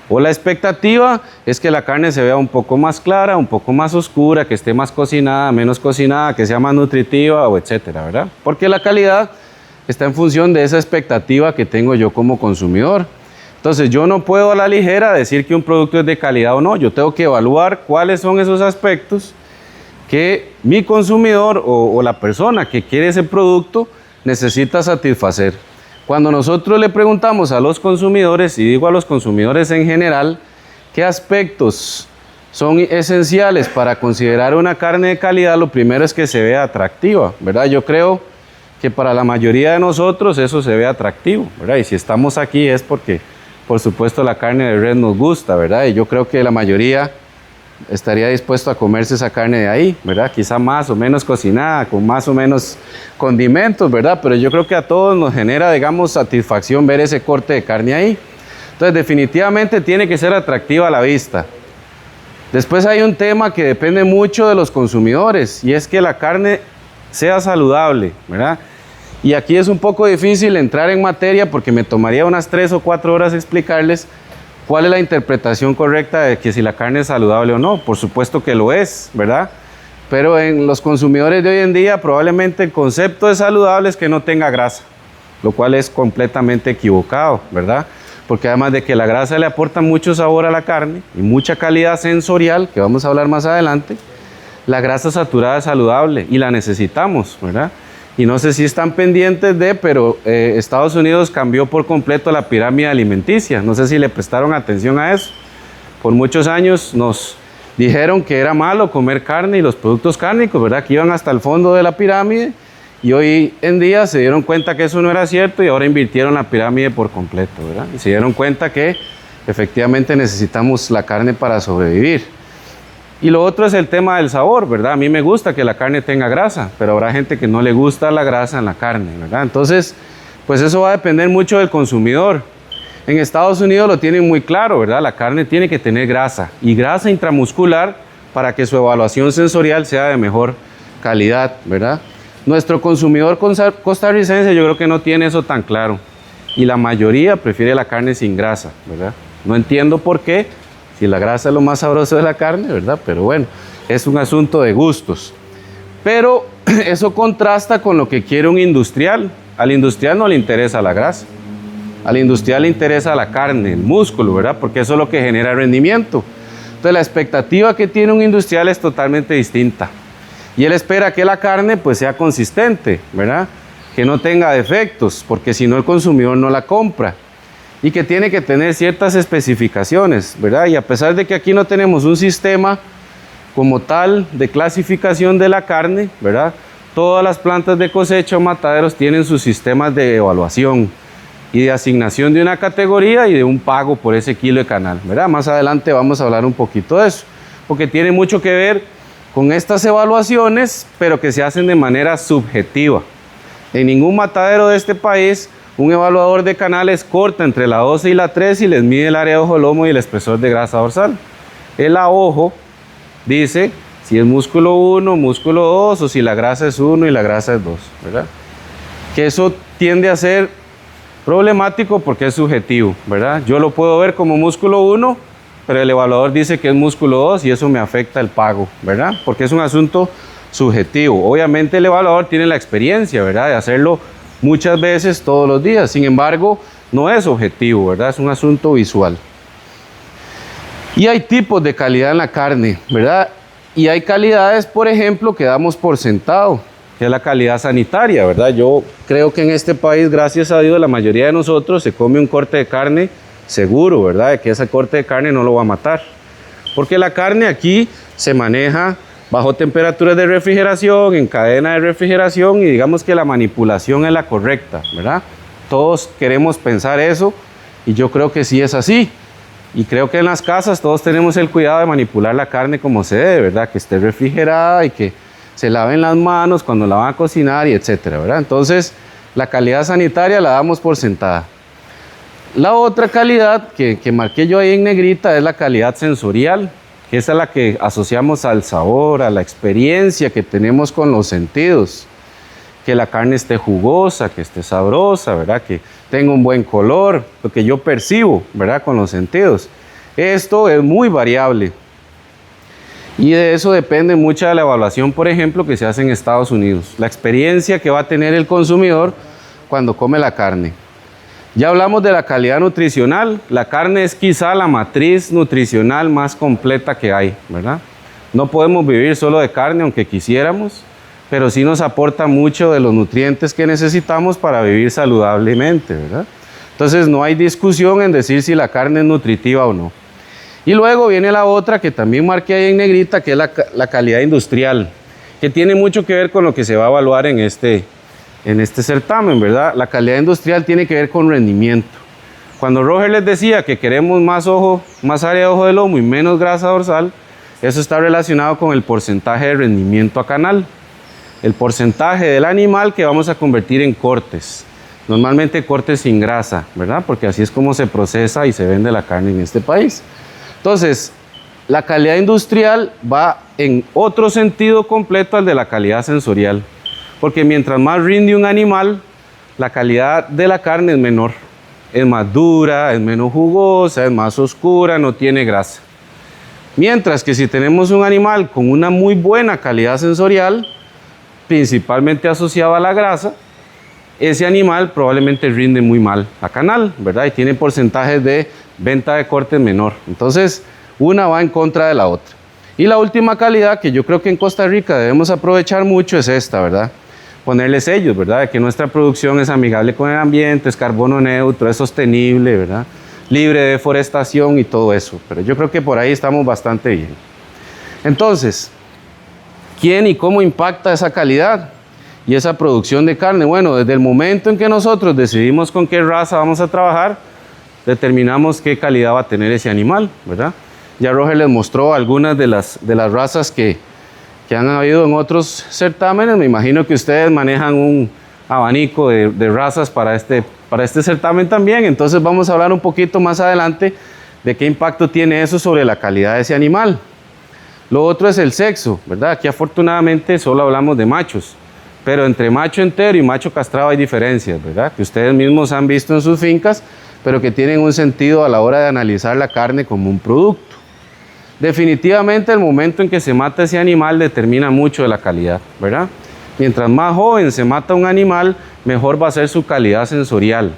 O la expectativa es que la carne se vea un poco más clara, un poco más oscura, que esté más cocinada, menos cocinada, que sea más nutritiva, o etcétera, ¿verdad? Porque la calidad está en función de esa expectativa que tengo yo como consumidor. Entonces yo no puedo a la ligera decir que un producto es de calidad o no, yo tengo que evaluar cuáles son esos aspectos que mi consumidor o la persona que quiere ese producto necesita satisfacer. Cuando nosotros le preguntamos a los consumidores, y digo a los consumidores en general, qué aspectos son esenciales para considerar una carne de calidad, lo primero es que se vea atractiva, ¿verdad? Yo creo que para la mayoría de nosotros eso se ve atractivo, ¿verdad? Y si estamos aquí es porque, por supuesto, la carne de res nos gusta, ¿verdad? Y yo creo que la mayoría estaría dispuesto a comerse esa carne de ahí, ¿verdad? Quizá más o menos cocinada, con más o menos condimentos, ¿verdad? Pero yo creo que a todos nos genera, digamos, satisfacción ver ese corte de carne ahí. Entonces, definitivamente tiene que ser atractiva a la vista. Después hay un tema que depende mucho de los consumidores, y es que la carne sea saludable, ¿verdad? Y aquí es un poco difícil entrar en materia porque me tomaría unas 3 o 4 horas explicarles cuál es la interpretación correcta de que si la carne es saludable o no. Por supuesto que lo es, ¿verdad? Pero en los consumidores de hoy en día probablemente el concepto de saludable es que no tenga grasa, lo cual es completamente equivocado, ¿verdad? Porque además de que la grasa le aporta mucho sabor a la carne y mucha calidad sensorial, que vamos a hablar más adelante, la grasa saturada es saludable y la necesitamos, ¿verdad? Y no sé si están pendientes de, pero Estados Unidos cambió por completo la pirámide alimenticia. No sé si le prestaron atención a eso. Por muchos años nos dijeron que era malo comer carne y los productos cárnicos, ¿verdad? Que iban hasta el fondo de la pirámide. Y hoy en día se dieron cuenta que eso no era cierto y ahora invirtieron la pirámide por completo, ¿verdad? Y se dieron cuenta que efectivamente necesitamos la carne para sobrevivir. Y lo otro es el tema del sabor, ¿verdad? A mí me gusta que la carne tenga grasa, pero habrá gente que no le gusta la grasa en la carne, ¿verdad? Entonces, pues eso va a depender mucho del consumidor. En Estados Unidos lo tienen muy claro, ¿verdad? La carne tiene que tener grasa y grasa intramuscular para que su evaluación sensorial sea de mejor calidad, ¿verdad? Nuestro consumidor costarricense yo creo que no tiene eso tan claro y la mayoría prefiere la carne sin grasa, ¿verdad? No entiendo por qué, si la grasa es lo más sabroso de la carne, ¿verdad? Pero bueno, es un asunto de gustos. Pero eso contrasta con lo que quiere un industrial. Al industrial no le interesa la grasa. Al industrial le interesa la carne, el músculo, ¿verdad? Porque eso es lo que genera rendimiento. Entonces la expectativa que tiene un industrial es totalmente distinta. Y él espera que la carne pues sea consistente, ¿verdad? Que no tenga defectos, porque si no el consumidor no la compra. Y que tiene que tener ciertas especificaciones, ¿verdad? Y a pesar de que aquí no tenemos un sistema como tal de clasificación de la carne, ¿verdad? Todas las plantas de cosecha o mataderos tienen sus sistemas de evaluación y de asignación de una categoría y de un pago por ese kilo de canal, ¿verdad? Más adelante vamos a hablar un poquito de eso, porque tiene mucho que ver con estas evaluaciones, pero que se hacen de manera subjetiva. En ningún matadero de este país un evaluador de canales corta entre la 12 y la 13 y les mide el área de ojo-lomo y el espesor de grasa dorsal. El a ojo dice si es músculo 1, músculo 2 o si la grasa es 1 y la grasa es 2, ¿verdad? Que eso tiende a ser problemático porque es subjetivo, ¿verdad? Yo lo puedo ver como músculo 1, pero el evaluador dice que es músculo 2 y eso me afecta el pago, ¿verdad? Porque es un asunto subjetivo. Obviamente el evaluador tiene la experiencia, ¿verdad? De hacerlo muchas veces todos los días. Sin embargo, no es objetivo, ¿verdad? Es un asunto visual. Y hay tipos de calidad en la carne, ¿verdad? Y hay calidades, por ejemplo, que damos por sentado, que es la calidad sanitaria, ¿verdad? Yo creo que en este país, gracias a Dios, la mayoría de nosotros se come un corte de carne seguro, ¿verdad? De que ese corte de carne no lo va a matar. Porque la carne aquí se maneja bajo temperaturas de refrigeración, en cadena de refrigeración, y digamos que la manipulación es la correcta, ¿verdad? Todos queremos pensar eso y yo creo que sí es así. Y creo que en las casas todos tenemos el cuidado de manipular la carne como se debe, ¿verdad? Que esté refrigerada y que se laven las manos cuando la van a cocinar y etcétera, ¿verdad? Entonces, la calidad sanitaria la damos por sentada. La otra calidad que marqué yo ahí en negrita es la calidad sensorial, que esa es la que asociamos al sabor, a la experiencia que tenemos con los sentidos. Que la carne esté jugosa, que esté sabrosa, ¿verdad? Que tenga un buen color, lo que yo percibo, ¿verdad? Con los sentidos. Esto es muy variable. Y de eso depende mucha de la evaluación, por ejemplo, que se hace en Estados Unidos. La experiencia que va a tener el consumidor cuando come la carne. Ya hablamos de la calidad nutricional. La carne es quizá la matriz nutricional más completa que hay, ¿verdad? No podemos vivir solo de carne, aunque quisiéramos, pero sí nos aporta mucho de los nutrientes que necesitamos para vivir saludablemente, ¿verdad? Entonces no hay discusión en decir si la carne es nutritiva o no. Y luego viene la otra que también marqué ahí en negrita, que es la calidad industrial, que tiene mucho que ver con lo que se va a evaluar en este certamen, ¿verdad? La calidad industrial tiene que ver con rendimiento. Cuando Roger les decía que queremos más área de ojo de lomo y menos grasa dorsal, eso está relacionado con el porcentaje de rendimiento a canal. El porcentaje del animal que vamos a convertir en cortes. Normalmente cortes sin grasa, ¿verdad? Porque así es como se procesa y se vende la carne en este país. Entonces, la calidad industrial va en otro sentido completo al de la calidad sensorial. Porque mientras más rinde un animal, la calidad de la carne es menor. Es más dura, es menos jugosa, es más oscura, no tiene grasa. Mientras que si tenemos un animal con una muy buena calidad sensorial, principalmente asociado a la grasa, ese animal probablemente rinde muy mal a canal, ¿verdad? Y tiene porcentajes de venta de corte menor. Entonces, una va en contra de la otra. Y la última calidad que yo creo que en Costa Rica debemos aprovechar mucho es esta, ¿verdad? Ponerle sellos, ¿verdad? De que nuestra producción es amigable con el ambiente, es carbono neutro, es sostenible, ¿verdad? Libre de deforestación y todo eso. Pero yo creo que por ahí estamos bastante bien. Entonces, ¿quién y cómo impacta esa calidad y esa producción de carne? Bueno, desde el momento en que nosotros decidimos con qué raza vamos a trabajar, determinamos qué calidad va a tener ese animal, ¿verdad? Ya Roger les mostró algunas de las razas que han habido en otros certámenes. Me imagino que ustedes manejan un abanico de razas para este certamen también. Entonces vamos a hablar un poquito más adelante de qué impacto tiene eso sobre la calidad de ese animal. Lo otro es el sexo, ¿verdad? Aquí afortunadamente solo hablamos de machos, pero entre macho entero y macho castrado hay diferencias, ¿verdad? Que ustedes mismos han visto en sus fincas, pero que tienen un sentido a la hora de analizar la carne como un producto. Definitivamente el momento en que se mata ese animal determina mucho de la calidad, ¿verdad? Mientras más joven se mata un animal, mejor va a ser su calidad sensorial.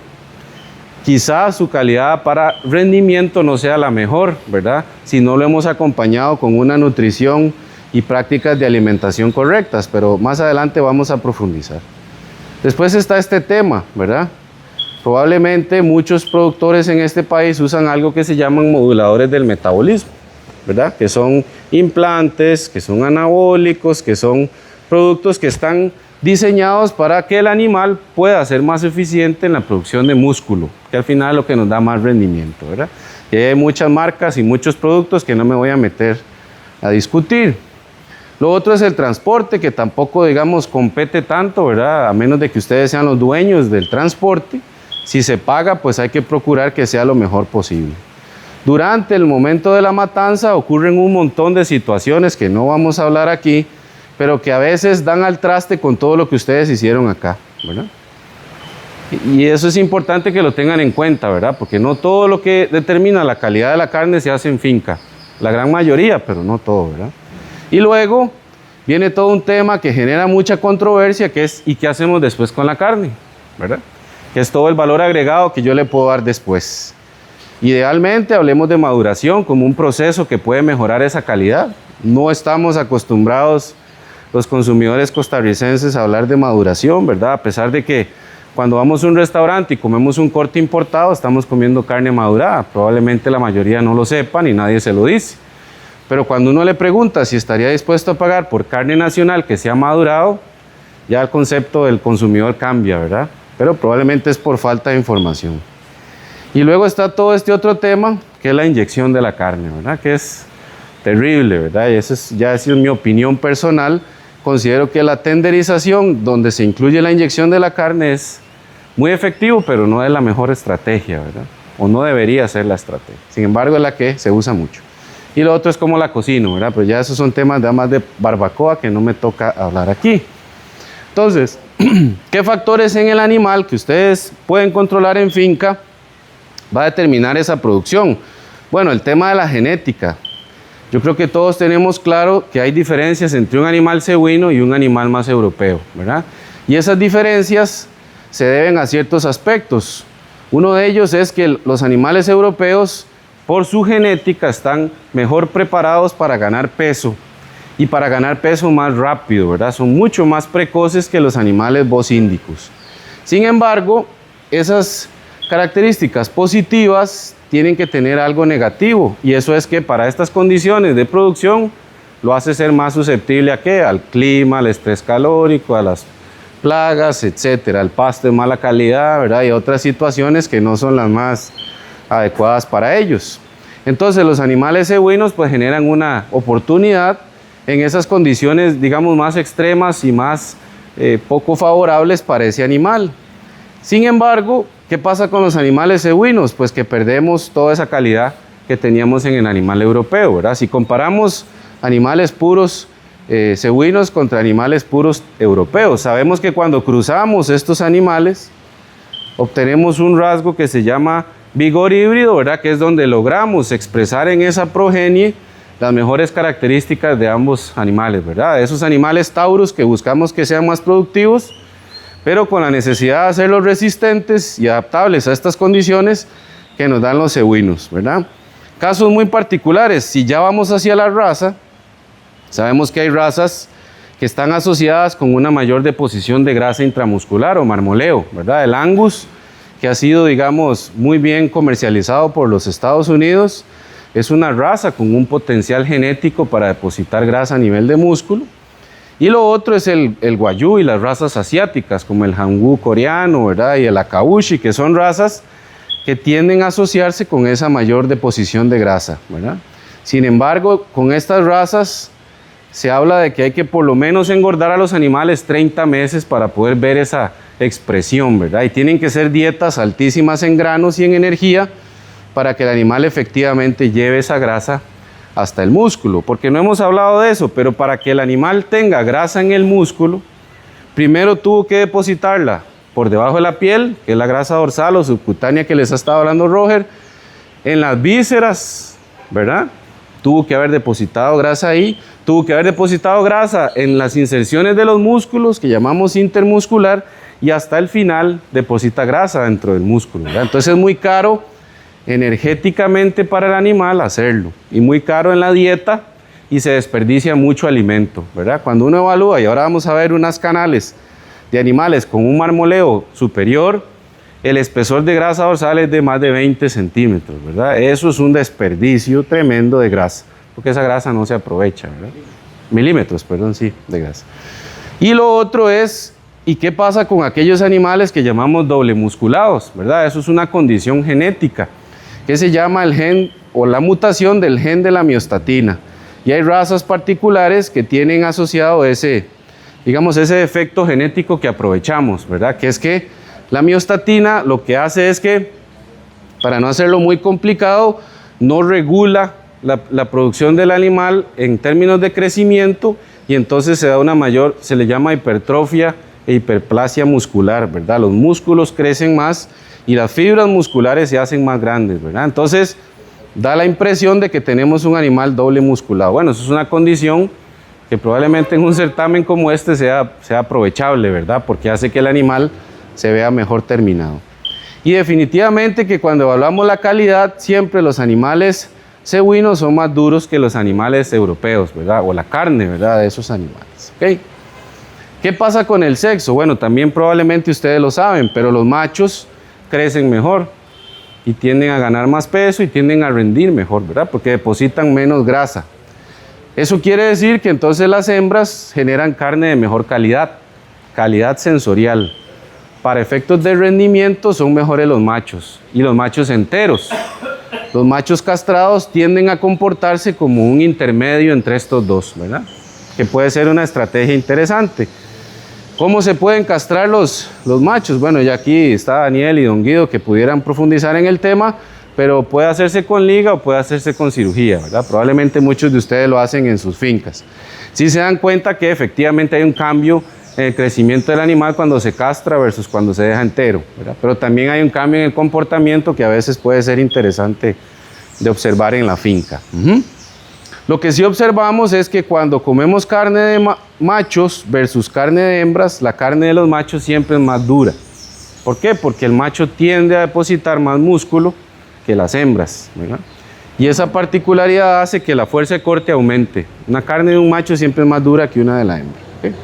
Quizás su calidad para rendimiento no sea la mejor, ¿verdad? Si no lo hemos acompañado con una nutrición y prácticas de alimentación correctas, pero más adelante vamos a profundizar. Después está este tema, ¿verdad? Probablemente muchos productores en este país usan algo que se llaman moduladores del metabolismo, ¿verdad? Que son implantes, que son anabólicos, que son productos que están diseñados para que el animal pueda ser más eficiente en la producción de músculo, que al final es lo que nos da más rendimiento, ¿verdad? Y hay muchas marcas y muchos productos que no me voy a meter a discutir. Lo otro es el transporte, que tampoco, digamos, compete tanto, ¿verdad? A menos de que ustedes sean los dueños del transporte. Si se paga, pues hay que procurar que sea lo mejor posible. Durante el momento de la matanza ocurren un montón de situaciones que no vamos a hablar aquí, pero que a veces dan al traste con todo lo que ustedes hicieron acá, ¿verdad? Y eso es importante que lo tengan en cuenta, ¿verdad? Porque no todo lo que determina la calidad de la carne se hace en finca. La gran mayoría, pero no todo, ¿verdad? Y luego viene todo un tema que genera mucha controversia, que es ¿y qué hacemos después con la carne? ¿Verdad? Que es todo el valor agregado que yo le puedo dar después. Idealmente hablemos de maduración como un proceso que puede mejorar esa calidad. No estamos acostumbrados los consumidores costarricenses a hablar de maduración, ¿verdad? A pesar de que cuando vamos a un restaurante y comemos un corte importado, estamos comiendo carne madurada. Probablemente la mayoría no lo sepan y nadie se lo dice. Pero cuando uno le pregunta si estaría dispuesto a pagar por carne nacional que sea madurado, ya el concepto del consumidor cambia, ¿verdad? Pero probablemente es por falta de información. Y luego está todo este otro tema, que es la inyección de la carne, ¿verdad? Que es terrible, ¿verdad? Y eso ya es mi opinión personal. Considero que la tenderización, donde se incluye la inyección de la carne, es muy efectivo, pero no es la mejor estrategia, ¿verdad? O no debería ser la estrategia. Sin embargo, es la que se usa mucho. Y lo otro es cómo la cocino, ¿verdad? Pero ya esos son temas más de barbacoa que no me toca hablar aquí. Entonces, ¿qué factores en el animal que ustedes pueden controlar en finca va a determinar esa producción? Bueno, el tema de la genética. Yo creo que todos tenemos claro que hay diferencias entre un animal cebuino y un animal más europeo, ¿verdad? Y esas diferencias se deben a ciertos aspectos. Uno de ellos es que los animales europeos, por su genética, están mejor preparados para ganar peso y para ganar peso más rápido, ¿verdad? Son mucho más precoces que los animales bosíndicos. Sin embargo, esas características positivas tienen que tener algo negativo, y eso es que para estas condiciones de producción lo hace ser más susceptible ¿a qué? Al clima, al estrés calórico, a las plagas, etcétera, al pasto de mala calidad, ¿verdad? Y otras situaciones que no son las más adecuadas para ellos. Entonces los animales equinos pues generan una oportunidad en esas condiciones, digamos, más extremas y más poco favorables para ese animal. Sin embargo, ¿qué pasa con los animales equinos? Pues que perdemos toda esa calidad que teníamos en el animal europeo, ¿verdad? Si comparamos animales puros equinos contra animales puros europeos, sabemos que cuando cruzamos estos animales obtenemos un rasgo que se llama vigor híbrido, ¿verdad? Que es donde logramos expresar en esa progenie las mejores características de ambos animales, ¿verdad? Esos animales tauros que buscamos que sean más productivos, pero con la necesidad de hacerlos resistentes y adaptables a estas condiciones que nos dan los equinos, ¿verdad? Casos muy particulares, si ya vamos hacia la raza, sabemos que hay razas que están asociadas con una mayor deposición de grasa intramuscular o marmoleo, ¿verdad? El Angus, que ha sido, digamos, muy bien comercializado por los Estados Unidos, es una raza con un potencial genético para depositar grasa a nivel de músculo. Y lo otro es el Wagyu y las razas asiáticas, como el Hangul coreano, ¿verdad? Y el Akaushi, que son razas que tienden a asociarse con esa mayor deposición de grasa, ¿verdad? Sin embargo, con estas razas se habla de que hay que por lo menos engordar a los animales 30 meses para poder ver esa expresión, ¿verdad? Y tienen que ser dietas altísimas en granos y en energía para que el animal efectivamente lleve esa grasa hasta el músculo, porque no hemos hablado de eso, pero para que el animal tenga grasa en el músculo, primero tuvo que depositarla por debajo de la piel, que es la grasa dorsal o subcutánea que les ha estado hablando Roger, en las vísceras, ¿verdad? Tuvo que haber depositado grasa ahí, tuvo que haber depositado grasa en las inserciones de los músculos, que llamamos intermuscular, y hasta el final deposita grasa dentro del músculo, ¿verdad? Entonces es muy caro energéticamente para el animal hacerlo, y muy caro en la dieta, y se desperdicia mucho alimento, ¿verdad? Cuando uno evalúa, y ahora vamos a ver unas canales de animales con un marmoleo superior, el espesor de grasa dorsal es de más de 20 centímetros, ¿verdad? Eso es un desperdicio tremendo de grasa, porque esa grasa no se aprovecha, ¿verdad? Milímetros, perdón, sí, de grasa. Y lo otro es, ¿y qué pasa con aquellos animales que llamamos doble musculados, ¿verdad? Eso es una condición genética, que se llama el gen o la mutación del gen de la miostatina. Y hay razas particulares que tienen asociado ese, digamos, ese defecto genético que aprovechamos, ¿verdad? Que es que la miostatina lo que hace es que, para no hacerlo muy complicado, no regula la producción del animal en términos de crecimiento, y entonces se da una mayor, se le llama hipertrofia e hiperplasia muscular, ¿verdad? Los músculos crecen más y las fibras musculares se hacen más grandes, ¿verdad? Entonces da la impresión de que tenemos un animal doble musculado. Bueno, eso es una condición que probablemente en un certamen como este sea aprovechable, ¿verdad? Porque hace que el animal se vea mejor terminado. Y definitivamente que cuando evaluamos la calidad, siempre los animales cebuinos son más duros que los animales europeos, ¿verdad? O la carne, ¿verdad? De esos animales, ¿ok? ¿Qué pasa con el sexo? Bueno, también probablemente ustedes lo saben, pero los machos crecen mejor y tienden a ganar más peso y tienden a rendir mejor, ¿verdad? Porque depositan menos grasa. Eso quiere decir que entonces las hembras generan carne de mejor calidad, calidad sensorial. Para efectos de rendimiento son mejores los machos y los machos enteros. Los machos castrados tienden a comportarse como un intermedio entre estos dos, ¿verdad? Que puede ser una estrategia interesante. ¿Cómo se pueden castrar los machos? Bueno, ya aquí está Daniel y Don Guido que pudieran profundizar en el tema, pero puede hacerse con liga o puede hacerse con cirugía, ¿verdad? Probablemente muchos de ustedes lo hacen en sus fincas. Sí se dan cuenta que efectivamente hay un cambio en el crecimiento del animal cuando se castra versus cuando se deja entero, ¿verdad? Pero también hay un cambio en el comportamiento que a veces puede ser interesante de observar en la finca. Lo que sí observamos es que cuando comemos carne de machos versus carne de hembras, la carne de los machos siempre es más dura. ¿Por qué? Porque el macho tiende a depositar más músculo que las hembras, ¿verdad? Y esa particularidad hace que la fuerza de corte aumente. Una carne de un macho siempre es más dura que una de la hembra. ¿Okay?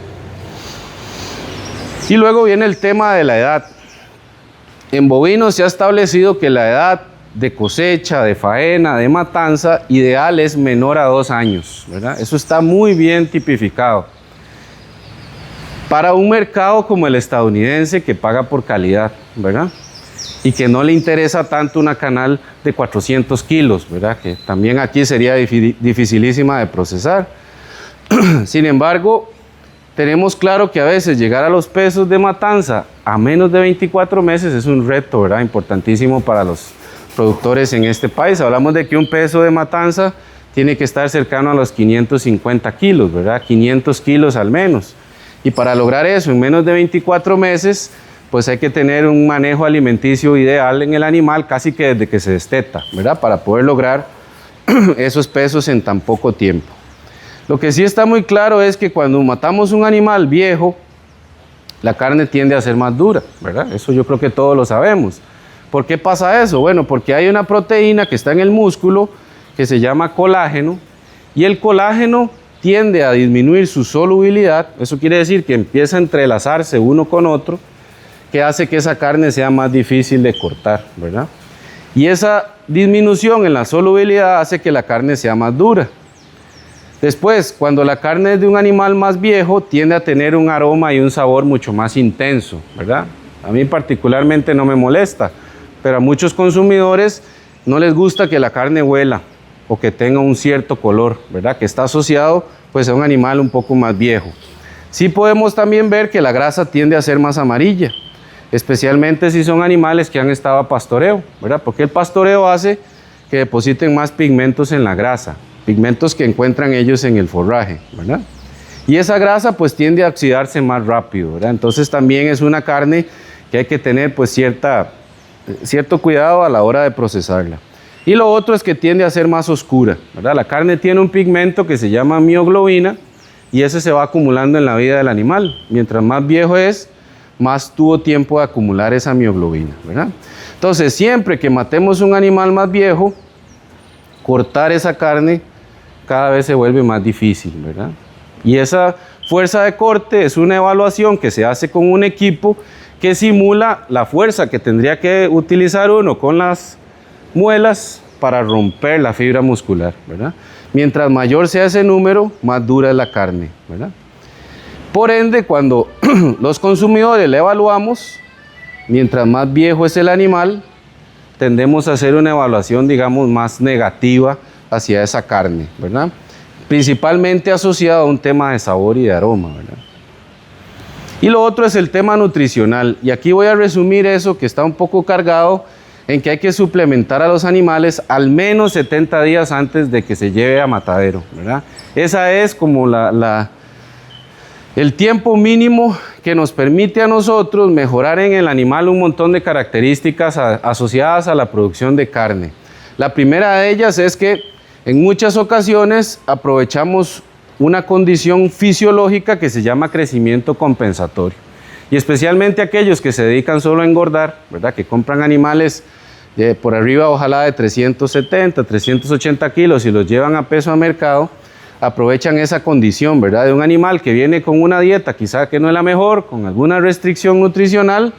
Y luego viene el tema de la edad. En bovinos se ha establecido que la edad de cosecha, de faena, de matanza, ideal es menor a 2 años, ¿verdad? Eso está muy bien tipificado. Para un mercado como el estadounidense que paga por calidad, ¿verdad? Y que no le interesa tanto una canal de 400 kilos, ¿verdad? Que también aquí sería dificilísima de procesar. Sin embargo, tenemos claro que a veces llegar a los pesos de matanza a menos de 24 meses es un reto, ¿verdad? Importantísimo para los productores en este país. Hablamos de que un peso de matanza tiene que estar cercano a los 550 kilos, ¿verdad? 500 kilos al menos. Y para lograr eso en menos de 24 meses, pues hay que tener un manejo alimenticio ideal en el animal casi que desde que se desteta, ¿verdad? Para poder lograr esos pesos en tan poco tiempo. Lo que sí está muy claro es que cuando matamos un animal viejo, la carne tiende a ser más dura, ¿verdad? Eso yo creo que todos lo sabemos. ¿Por qué pasa eso? Bueno, porque hay una proteína que está en el músculo que se llama colágeno, y el colágeno tiende a disminuir su solubilidad. Eso quiere decir que empieza a entrelazarse uno con otro, que hace que esa carne sea más difícil de cortar, ¿verdad? Y esa disminución en la solubilidad hace que la carne sea más dura. Después, cuando la carne es de un animal más viejo, tiende a tener un aroma y un sabor mucho más intenso, ¿verdad? A mí particularmente no me molesta, pero a muchos consumidores no les gusta que la carne huela o que tenga un cierto color, ¿verdad? Que está asociado pues a un animal un poco más viejo. Sí podemos también ver que la grasa tiende a ser más amarilla, especialmente si son animales que han estado a pastoreo, ¿verdad? Porque el pastoreo hace que depositen más pigmentos en la grasa, pigmentos que encuentran ellos en el forraje, ¿verdad? Y esa grasa pues tiende a oxidarse más rápido, ¿verdad? Entonces también es una carne que hay que tener pues cierto cuidado a la hora de procesarla. Y lo otro es que tiende a ser más oscura, ¿verdad? La carne tiene un pigmento que se llama mioglobina y ese se va acumulando en la vida del animal. Mientras más viejo es, más tuvo tiempo de acumular esa mioglobina, ¿verdad? Entonces, siempre que matemos un animal más viejo, cortar esa carne cada vez se vuelve más difícil, ¿verdad? Y esa fuerza de corte es una evaluación que se hace con un equipo que simula la fuerza que tendría que utilizar uno con las muelas para romper la fibra muscular, ¿verdad? Mientras mayor sea ese número, más dura es la carne, ¿verdad? Por ende, cuando los consumidores la evaluamos, mientras más viejo es el animal, tendemos a hacer una evaluación, digamos, más negativa hacia esa carne, ¿verdad? Principalmente asociada a un tema de sabor y de aroma, ¿verdad? Y lo otro es el tema nutricional, y aquí voy a resumir eso que está un poco cargado en que hay que suplementar a los animales al menos 70 días antes de que se lleve a matadero, ¿verdad? Esa es como el tiempo mínimo que nos permite a nosotros mejorar en el animal un montón de características asociadas a la producción de carne. La primera de ellas es que en muchas ocasiones aprovechamos una condición fisiológica que se llama crecimiento compensatorio. Y especialmente aquellos que se dedican solo a engordar, ¿verdad? Que compran animales por arriba ojalá de 370, 380 kilos y los llevan a peso a mercado, aprovechan esa condición, ¿verdad? De un animal que viene con una dieta quizá que no es la mejor, con alguna restricción nutricional,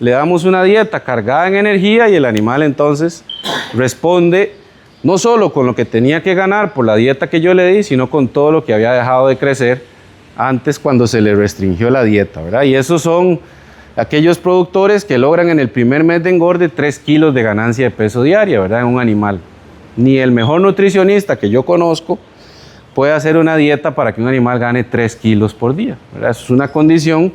le damos una dieta cargada en energía y el animal entonces responde no solo con lo que tenía que ganar por la dieta que yo le di, sino con todo lo que había dejado de crecer antes cuando se le restringió la dieta, ¿verdad? Y esos son aquellos productores que logran en el primer mes de engorde 3 kilos de ganancia de peso diaria, ¿verdad? En un animal. Ni el mejor nutricionista que yo conozco puede hacer una dieta para que un animal gane 3 kilos por día, ¿verdad? Eso es una condición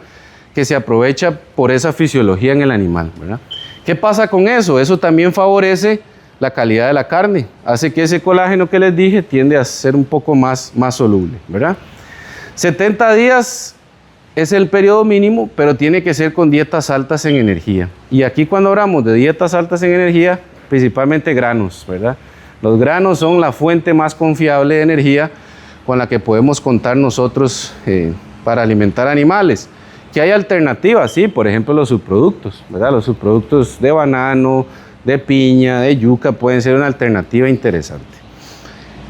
que se aprovecha por esa fisiología en el animal, ¿verdad? ¿Qué pasa con eso? Eso también favorece la calidad de la carne, hace que ese colágeno que les dije tiende a ser un poco más soluble, ¿verdad? 70 días es el periodo mínimo, pero tiene que ser con dietas altas en energía. Y aquí cuando hablamos de dietas altas en energía, principalmente granos, ¿verdad? Los granos son la fuente más confiable de energía con la que podemos contar nosotros para alimentar animales. Que hay alternativas, sí, por ejemplo los subproductos, ¿verdad? Los subproductos de banano, de piña, de yuca pueden ser una alternativa interesante.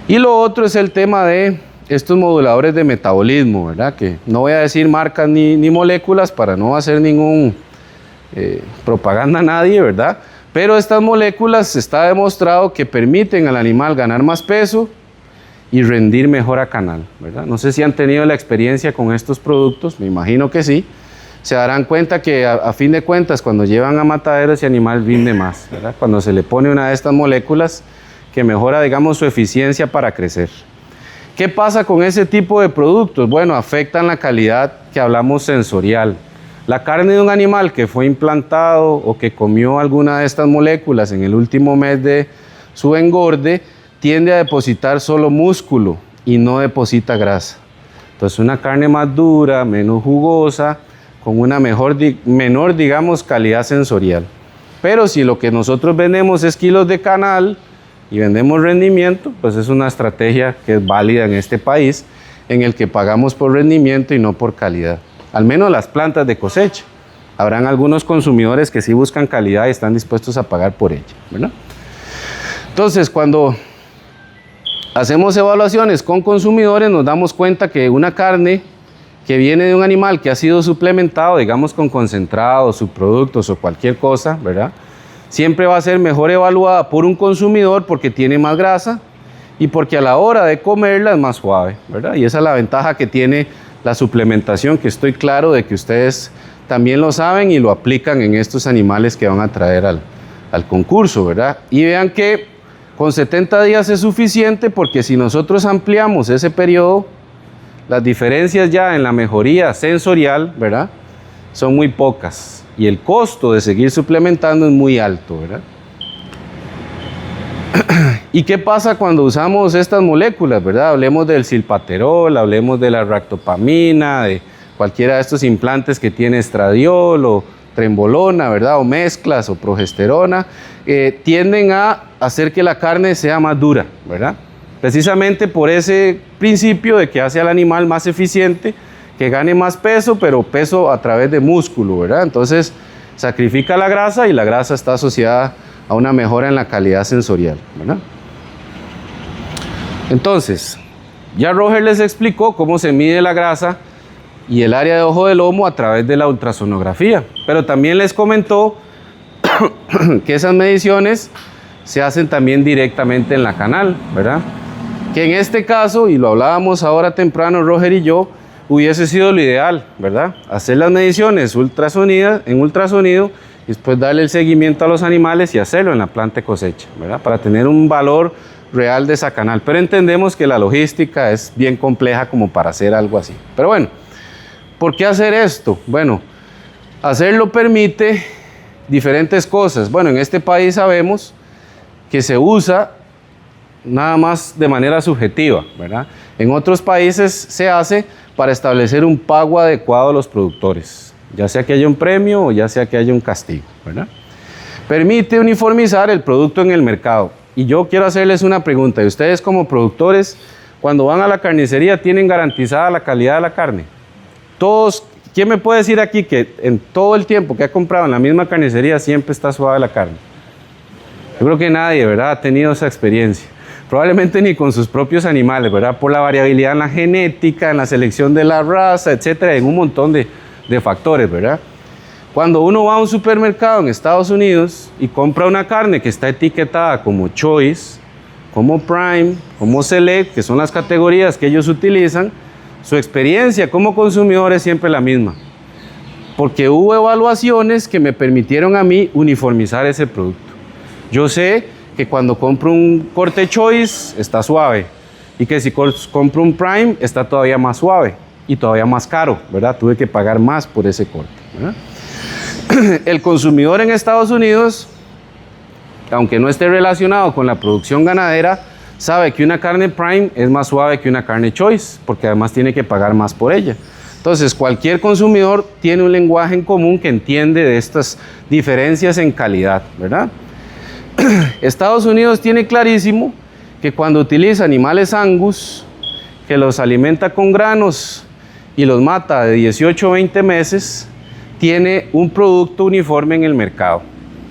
Y lo otro es el tema de estos moduladores de metabolismo, ¿verdad? Que no voy a decir marcas ni moléculas para no hacer ningún propaganda a nadie, ¿verdad? Pero estas moléculas está demostrado que permiten al animal ganar más peso y rendir mejor a canal, ¿verdad? No sé si han tenido la experiencia con estos productos, me imagino que sí. Se darán cuenta que a fin de cuentas cuando llevan a matadero ese animal rinde más, ¿verdad? Cuando se le pone una de estas moléculas que mejora, digamos, su eficiencia para crecer. ¿Qué pasa con ese tipo de productos? Bueno, afectan la calidad que hablamos sensorial. La carne de un animal que fue implantado o que comió alguna de estas moléculas en el último mes de su engorde tiende a depositar solo músculo y no deposita grasa. Entonces una carne más dura, menos jugosa, con una menor, digamos, calidad sensorial. Pero si lo que nosotros vendemos es kilos de canal y vendemos rendimiento, pues es una estrategia que es válida en este país, en el que pagamos por rendimiento y no por calidad. Al menos las plantas de cosecha. Habrán algunos consumidores que sí buscan calidad y están dispuestos a pagar por ella, ¿verdad? Entonces, cuando hacemos evaluaciones con consumidores, nos damos cuenta que una carne que viene de un animal que ha sido suplementado, digamos con concentrados, subproductos o cualquier cosa, ¿verdad? Siempre va a ser mejor evaluada por un consumidor porque tiene más grasa y porque a la hora de comerla es más suave, ¿verdad? Y esa es la ventaja que tiene la suplementación, que estoy claro de que ustedes también lo saben y lo aplican en estos animales que van a traer al concurso, ¿verdad? Y vean que con 70 días es suficiente porque si nosotros ampliamos ese periodo, las diferencias ya en la mejoría sensorial, ¿verdad?, son muy pocas y el costo de seguir suplementando es muy alto, ¿verdad? ¿Y qué pasa cuando usamos estas moléculas, verdad? Hablemos del silpaterol, hablemos de la ractopamina, de cualquiera de estos implantes que tiene estradiol o trembolona, ¿verdad? O mezclas o progesterona, tienden a hacer que la carne sea más dura, ¿verdad? Precisamente por ese principio de que hace al animal más eficiente, que gane más peso, pero peso a través de músculo, ¿verdad? Entonces sacrifica la grasa y la grasa está asociada a una mejora en la calidad sensorial, ¿verdad? Entonces, ya Roger les explicó cómo se mide la grasa y el área de ojo de lomo a través de la ultrasonografía, pero también les comentó que esas mediciones se hacen también directamente en la canal, ¿verdad? Que en este caso, y lo hablábamos ahora temprano Roger y yo, hubiese sido lo ideal, ¿verdad? Hacer las mediciones en ultrasonido y después darle el seguimiento a los animales y hacerlo en la planta de cosecha, ¿verdad? Para tener un valor real de esa canal. Pero entendemos que la logística es bien compleja como para hacer algo así. Pero bueno, ¿por qué hacer esto? Bueno, hacerlo permite diferentes cosas. Bueno, en este país sabemos que se usa nada más de manera subjetiva, ¿verdad? En otros países se hace para establecer un pago adecuado a los productores, ya sea que haya un premio o ya sea que haya un castigo, ¿verdad? Permite uniformizar el producto en el mercado. Y yo quiero hacerles una pregunta, y ustedes como productores, cuando van a la carnicería, ¿tienen garantizada la calidad de la carne? Todos, ¿quién me puede decir aquí que en todo el tiempo que ha comprado en la misma carnicería siempre está suave la carne? Yo creo que nadie, ¿verdad?, ha tenido esa experiencia. Probablemente ni con sus propios animales, ¿verdad? Por la variabilidad en la genética, en la selección de la raza, etcétera, en un montón de factores, ¿verdad? Cuando uno va a un supermercado en Estados Unidos y compra una carne que está etiquetada como Choice, como Prime, como Select, que son las categorías que ellos utilizan, su experiencia como consumidor es siempre la misma. Porque hubo evaluaciones que me permitieron a mí uniformizar ese producto. Yo sé que cuando compro un corte Choice está suave y que si compro un Prime está todavía más suave y todavía más caro, ¿verdad? Tuve que pagar más por ese corte, ¿verdad? El consumidor en Estados Unidos, aunque no esté relacionado con la producción ganadera, sabe que una carne Prime es más suave que una carne Choice, porque además tiene que pagar más por ella. Entonces, cualquier consumidor tiene un lenguaje en común que entiende de estas diferencias en calidad, ¿verdad? Estados Unidos tiene clarísimo que cuando utiliza animales Angus, que los alimenta con granos y los mata de 18 a 20 meses, tiene un producto uniforme en el mercado.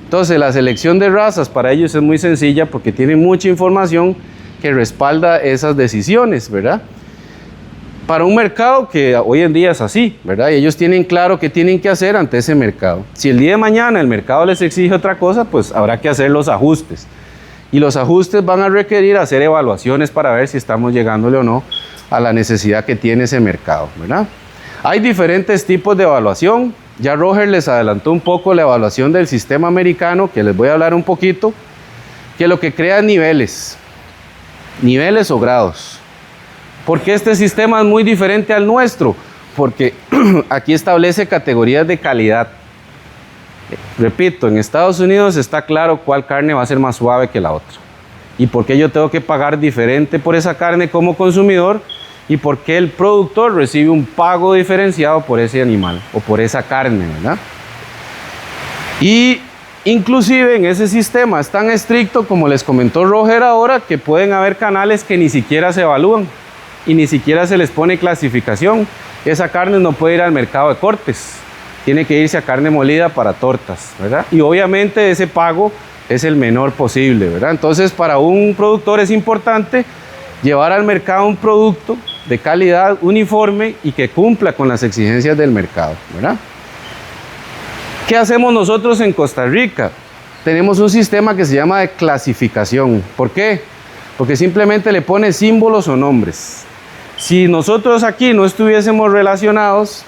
Entonces la selección de razas para ellos es muy sencilla porque tienen mucha información que respalda esas decisiones, ¿verdad? Para un mercado que hoy en día es así, ¿verdad? Y ellos tienen claro qué tienen que hacer ante ese mercado. Si el día de mañana el mercado les exige otra cosa, pues habrá que hacer los ajustes. Y los ajustes van a requerir hacer evaluaciones para ver si estamos llegándole o no a la necesidad que tiene ese mercado, ¿verdad? Hay diferentes tipos de evaluación. Ya Roger les adelantó un poco la evaluación del sistema americano, que les voy a hablar un poquito, que lo que crea es niveles o grados. ¿Por qué este sistema es muy diferente al nuestro? Porque aquí establece categorías de calidad. Repito, en Estados Unidos está claro cuál carne va a ser más suave que la otra. Y por qué yo tengo que pagar diferente por esa carne como consumidor y por qué el productor recibe un pago diferenciado por ese animal o por esa carne, ¿verdad? Y inclusive en ese sistema es tan estricto, como les comentó Roger ahora, que pueden haber canales que ni siquiera se evalúan y ni siquiera se les pone clasificación. Esa carne no puede ir al mercado de cortes, tiene que irse a carne molida para tortas, ¿verdad? Y obviamente ese pago es el menor posible, ¿verdad? Entonces para un productor es importante llevar al mercado un producto de calidad uniforme y que cumpla con las exigencias del mercado, ¿verdad? ¿Qué hacemos nosotros en Costa Rica? Tenemos un sistema que se llama de clasificación. ¿Por qué? Porque simplemente le pone símbolos o nombres. Si nosotros aquí no estuviésemos relacionados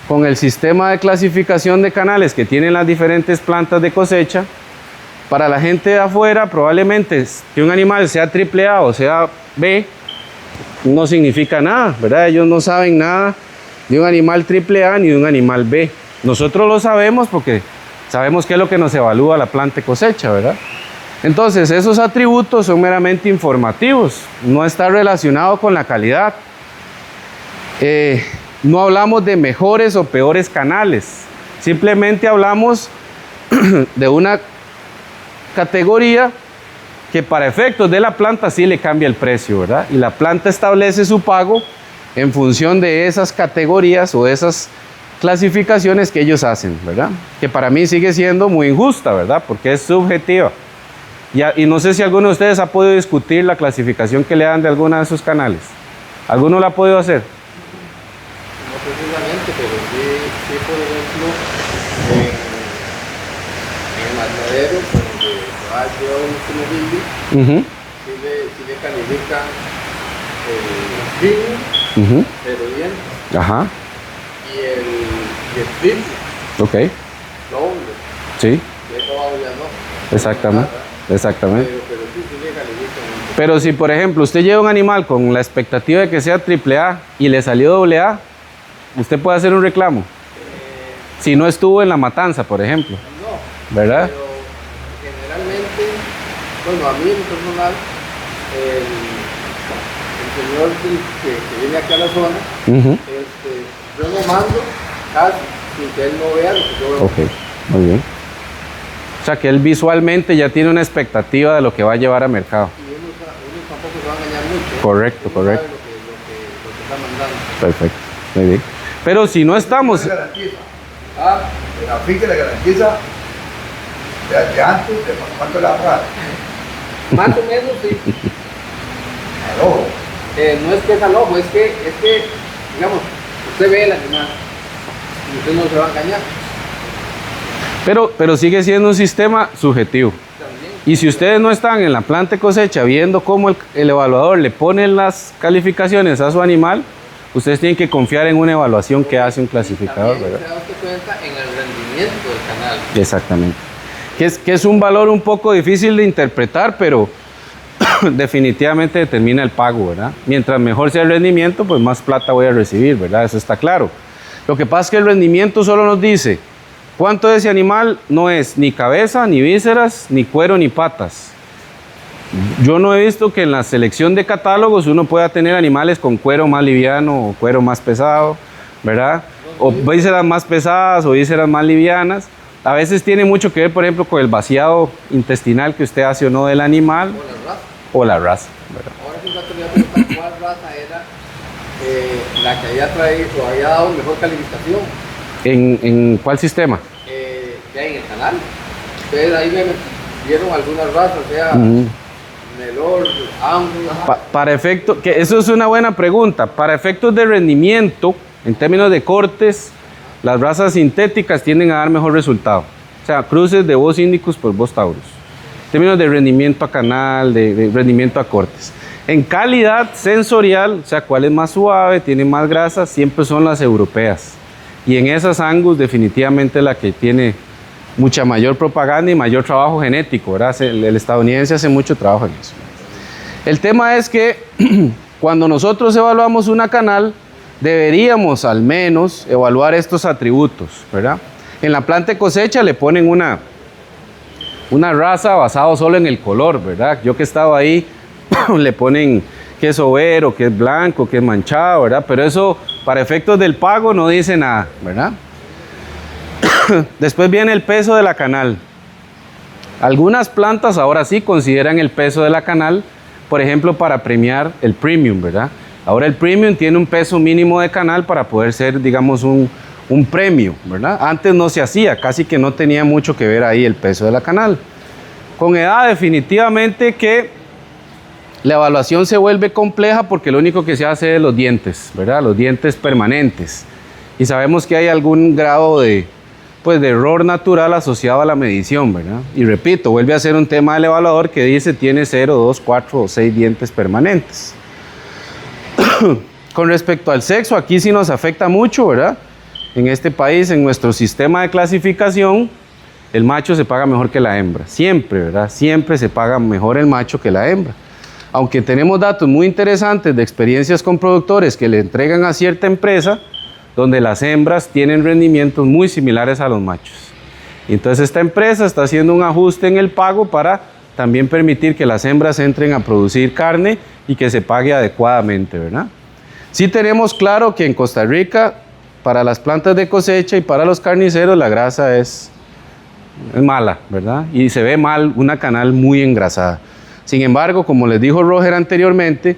con el sistema de clasificación de canales que tienen las diferentes plantas de cosecha, para la gente de afuera probablemente que un animal sea AAA o sea B no significa nada, ¿verdad? Ellos no saben nada de un animal AAA ni de un animal B. Nosotros lo sabemos porque sabemos qué es lo que nos evalúa la planta de cosecha, ¿verdad? Entonces, esos atributos son meramente informativos, no está relacionado con la calidad. No hablamos de mejores o peores canales, simplemente hablamos de una categoría que para efectos de la planta sí le cambia el precio, ¿verdad? Y la planta establece su pago en función de esas categorías o esas clasificaciones que ellos hacen, ¿verdad? Que para mí sigue siendo muy injusta, ¿verdad? Porque es subjetiva. Y no sé si alguno de ustedes ha podido discutir la clasificación que le dan de alguna de esos canales. ¿Alguno lo ha podido hacer? No precisamente, pero sí por ejemplo, en Matadero, donde va yo un vídeo, sí le califican el fino, pero bien, Ajá, y el triple, ok, doble, sí, y eso ya no. exactamente, exactamente. Pero sí le califican. Pero si, por ejemplo, usted lleva un animal con la expectativa de que sea AAA y le salió AA, usted puede hacer un reclamo. Si no estuvo en la matanza, por ejemplo. No, ¿verdad? pero generalmente, bueno, a mí en personal, el señor que viene aquí a la zona, yo no mando casi sin que él no vea lo que yo veo. Ok, muy bien. O sea que él visualmente ya tiene una expectativa de lo que va a llevar a mercado. Y uno tampoco se va a engañar mucho. Correcto, Uno correcto. sabe lo que está mandando. Perfecto, muy bien. Pero si no estamos... Le garantiza. La finca le garantiza de antes de cuánto le va a pagar. Más o menos, sí. Al ojo. No es que es al ojo, es que, digamos, usted ve el animal y usted no se va a engañar. Pero sigue siendo un sistema subjetivo. También. Y si ustedes no están en la planta de cosecha viendo cómo el evaluador le pone las calificaciones a su animal, ustedes tienen que confiar en una evaluación que hace un clasificador, También ¿verdad? se da usted cuenta en el rendimiento del canal. Exactamente. Que es un valor un poco difícil de interpretar, pero definitivamente determina el pago, ¿verdad? Mientras mejor sea el rendimiento, pues más plata voy a recibir, ¿verdad? Eso está claro. Lo que pasa es que el rendimiento solo nos dice cuánto de ese animal no es ni cabeza, ni vísceras, ni cuero, ni patas. Yo no he visto que en la selección de catálogos uno pueda tener animales con cuero más liviano o cuero más pesado, ¿verdad? O vísceras más pesadas o vísceras más livianas. A veces tiene mucho que ver, por ejemplo, con el vaciado intestinal que usted hace o no del animal O la raza. o la raza, ¿verdad? Ahora que un rato le voy a preguntar cuál raza era la que había dado mejor calificación. ¿En cuál sistema? Que hay en el canal. Ustedes ahí me vieron algunas razas, o sea, Nelor, Angus. Para efectos, que eso es una buena pregunta. Para efectos de rendimiento, en términos de cortes, las razas sintéticas tienden a dar mejor resultado. O sea, cruces de Bos Indicus por Bos Taurus. En términos de rendimiento a canal, de rendimiento a cortes. En calidad sensorial, o sea, cuál es más suave, tiene más grasa, siempre son las europeas. Y en esas Angus definitivamente la que tiene mucha mayor propaganda y mayor trabajo genético, ¿verdad? El estadounidense hace mucho trabajo en eso. El tema es que cuando nosotros evaluamos una canal, deberíamos al menos evaluar estos atributos, ¿verdad? En la planta de cosecha le ponen una raza basada solo en el color, ¿verdad? Yo que he estado ahí, le ponen que es overo, que es blanco, que es manchado, ¿verdad? Pero eso, para efectos del pago, no dice nada, ¿verdad? Después viene el peso de la canal. Algunas plantas ahora sí consideran el peso de la canal, por ejemplo, para premiar el premium, ¿verdad? Ahora el premium tiene un peso mínimo de canal para poder ser, digamos, un premio, ¿verdad? Antes no se hacía, casi que no tenía mucho que ver ahí el peso de la canal. Con edad definitivamente que la evaluación se vuelve compleja porque lo único que se hace es los dientes, ¿verdad? Los dientes permanentes. Y sabemos que hay algún grado de error natural asociado a la medición, ¿verdad? Y repito, vuelve a ser un tema del evaluador que dice tiene 0, 2, 4 o 6 dientes permanentes. Con respecto al sexo, aquí sí nos afecta mucho, ¿verdad? En este país, en nuestro sistema de clasificación, el macho se paga mejor que la hembra. Siempre, ¿verdad? Siempre se paga mejor el macho que la hembra. Aunque tenemos datos muy interesantes de experiencias con productores que le entregan a cierta empresa, donde las hembras tienen rendimientos muy similares a los machos. Entonces esta empresa está haciendo un ajuste en el pago para también permitir que las hembras entren a producir carne y que se pague adecuadamente, ¿verdad? Sí tenemos claro que en Costa Rica, para las plantas de cosecha y para los carniceros, la grasa es mala, ¿verdad? Y se ve mal una canal muy engrasada. Sin embargo, como les dijo Roger anteriormente,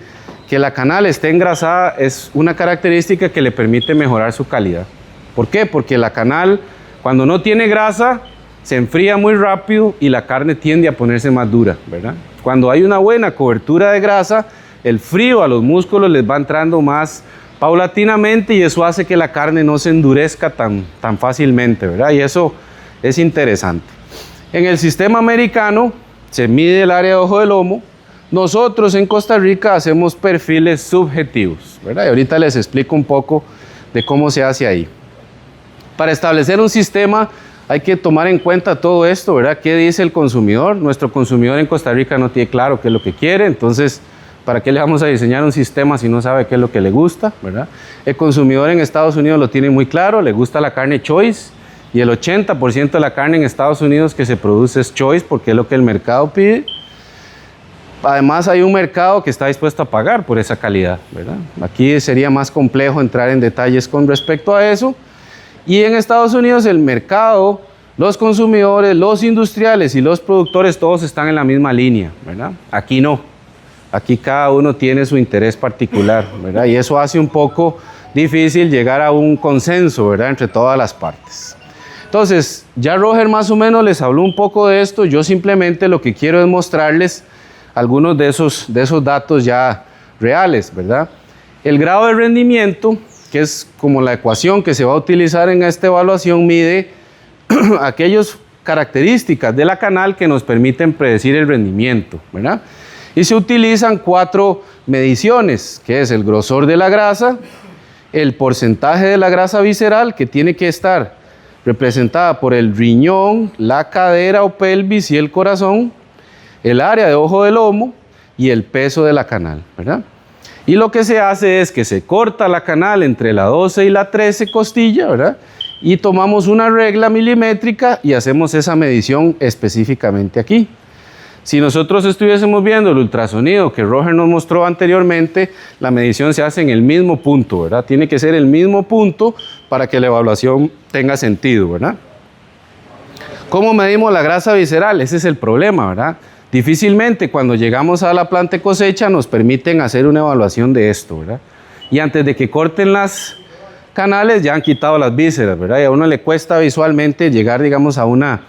que la canal esté engrasada es una característica que le permite mejorar su calidad. ¿Por qué? Porque la canal, cuando no tiene grasa, se enfría muy rápido y la carne tiende a ponerse más dura, ¿verdad? Cuando hay una buena cobertura de grasa, el frío a los músculos les va entrando más paulatinamente y eso hace que la carne no se endurezca tan fácilmente, ¿verdad? Y eso es interesante. En el sistema americano se mide el área de ojo de lomo. Nosotros en Costa Rica hacemos perfiles subjetivos, ¿verdad? Y ahorita les explico un poco de cómo se hace ahí. Para establecer un sistema hay que tomar en cuenta todo esto, ¿verdad? ¿Qué dice el consumidor? Nuestro consumidor en Costa Rica no tiene claro qué es lo que quiere, entonces, ¿para qué le vamos a diseñar un sistema si no sabe qué es lo que le gusta, ¿verdad? El consumidor en Estados Unidos lo tiene muy claro, le gusta la carne choice y el 80% de la carne en Estados Unidos que se produce es choice porque es lo que el mercado pide. Además hay un mercado que está dispuesto a pagar por esa calidad, ¿verdad? Aquí sería más complejo entrar en detalles con respecto a eso. Y en Estados Unidos el mercado, los consumidores, los industriales y los productores todos están en la misma línea, ¿verdad? Aquí no. Aquí cada uno tiene su interés particular, ¿verdad? Y eso hace un poco difícil llegar a un consenso, ¿verdad? Entre todas las partes. Entonces, ya Roger más o menos les habló un poco de esto. Yo simplemente lo que quiero es mostrarles algunos de esos datos ya reales, ¿verdad? El grado de rendimiento, que es como la ecuación que se va a utilizar en esta evaluación, mide aquellas características de la canal que nos permiten predecir el rendimiento, ¿verdad? Y se utilizan 4 mediciones, que es el grosor de la grasa, el porcentaje de la grasa visceral, que tiene que estar representada por el riñón, la cadera o pelvis y el corazón, el área de ojo de lomo y el peso de la canal, ¿verdad? Y lo que se hace es que se corta la canal entre la 12 y la 13 costilla, ¿verdad? Y tomamos una regla milimétrica y hacemos esa medición específicamente aquí. Si nosotros estuviésemos viendo el ultrasonido que Roger nos mostró anteriormente, la medición se hace en el mismo punto, ¿verdad? Tiene que ser el mismo punto para que la evaluación tenga sentido, ¿verdad? ¿Cómo medimos la grasa visceral? Ese es el problema, ¿verdad? Difícilmente cuando llegamos a la planta de cosecha nos permiten hacer una evaluación de esto, ¿verdad? y antes de que corten las canales ya han quitado las vísceras, ¿verdad? Y a uno le cuesta visualmente llegar, digamos, a una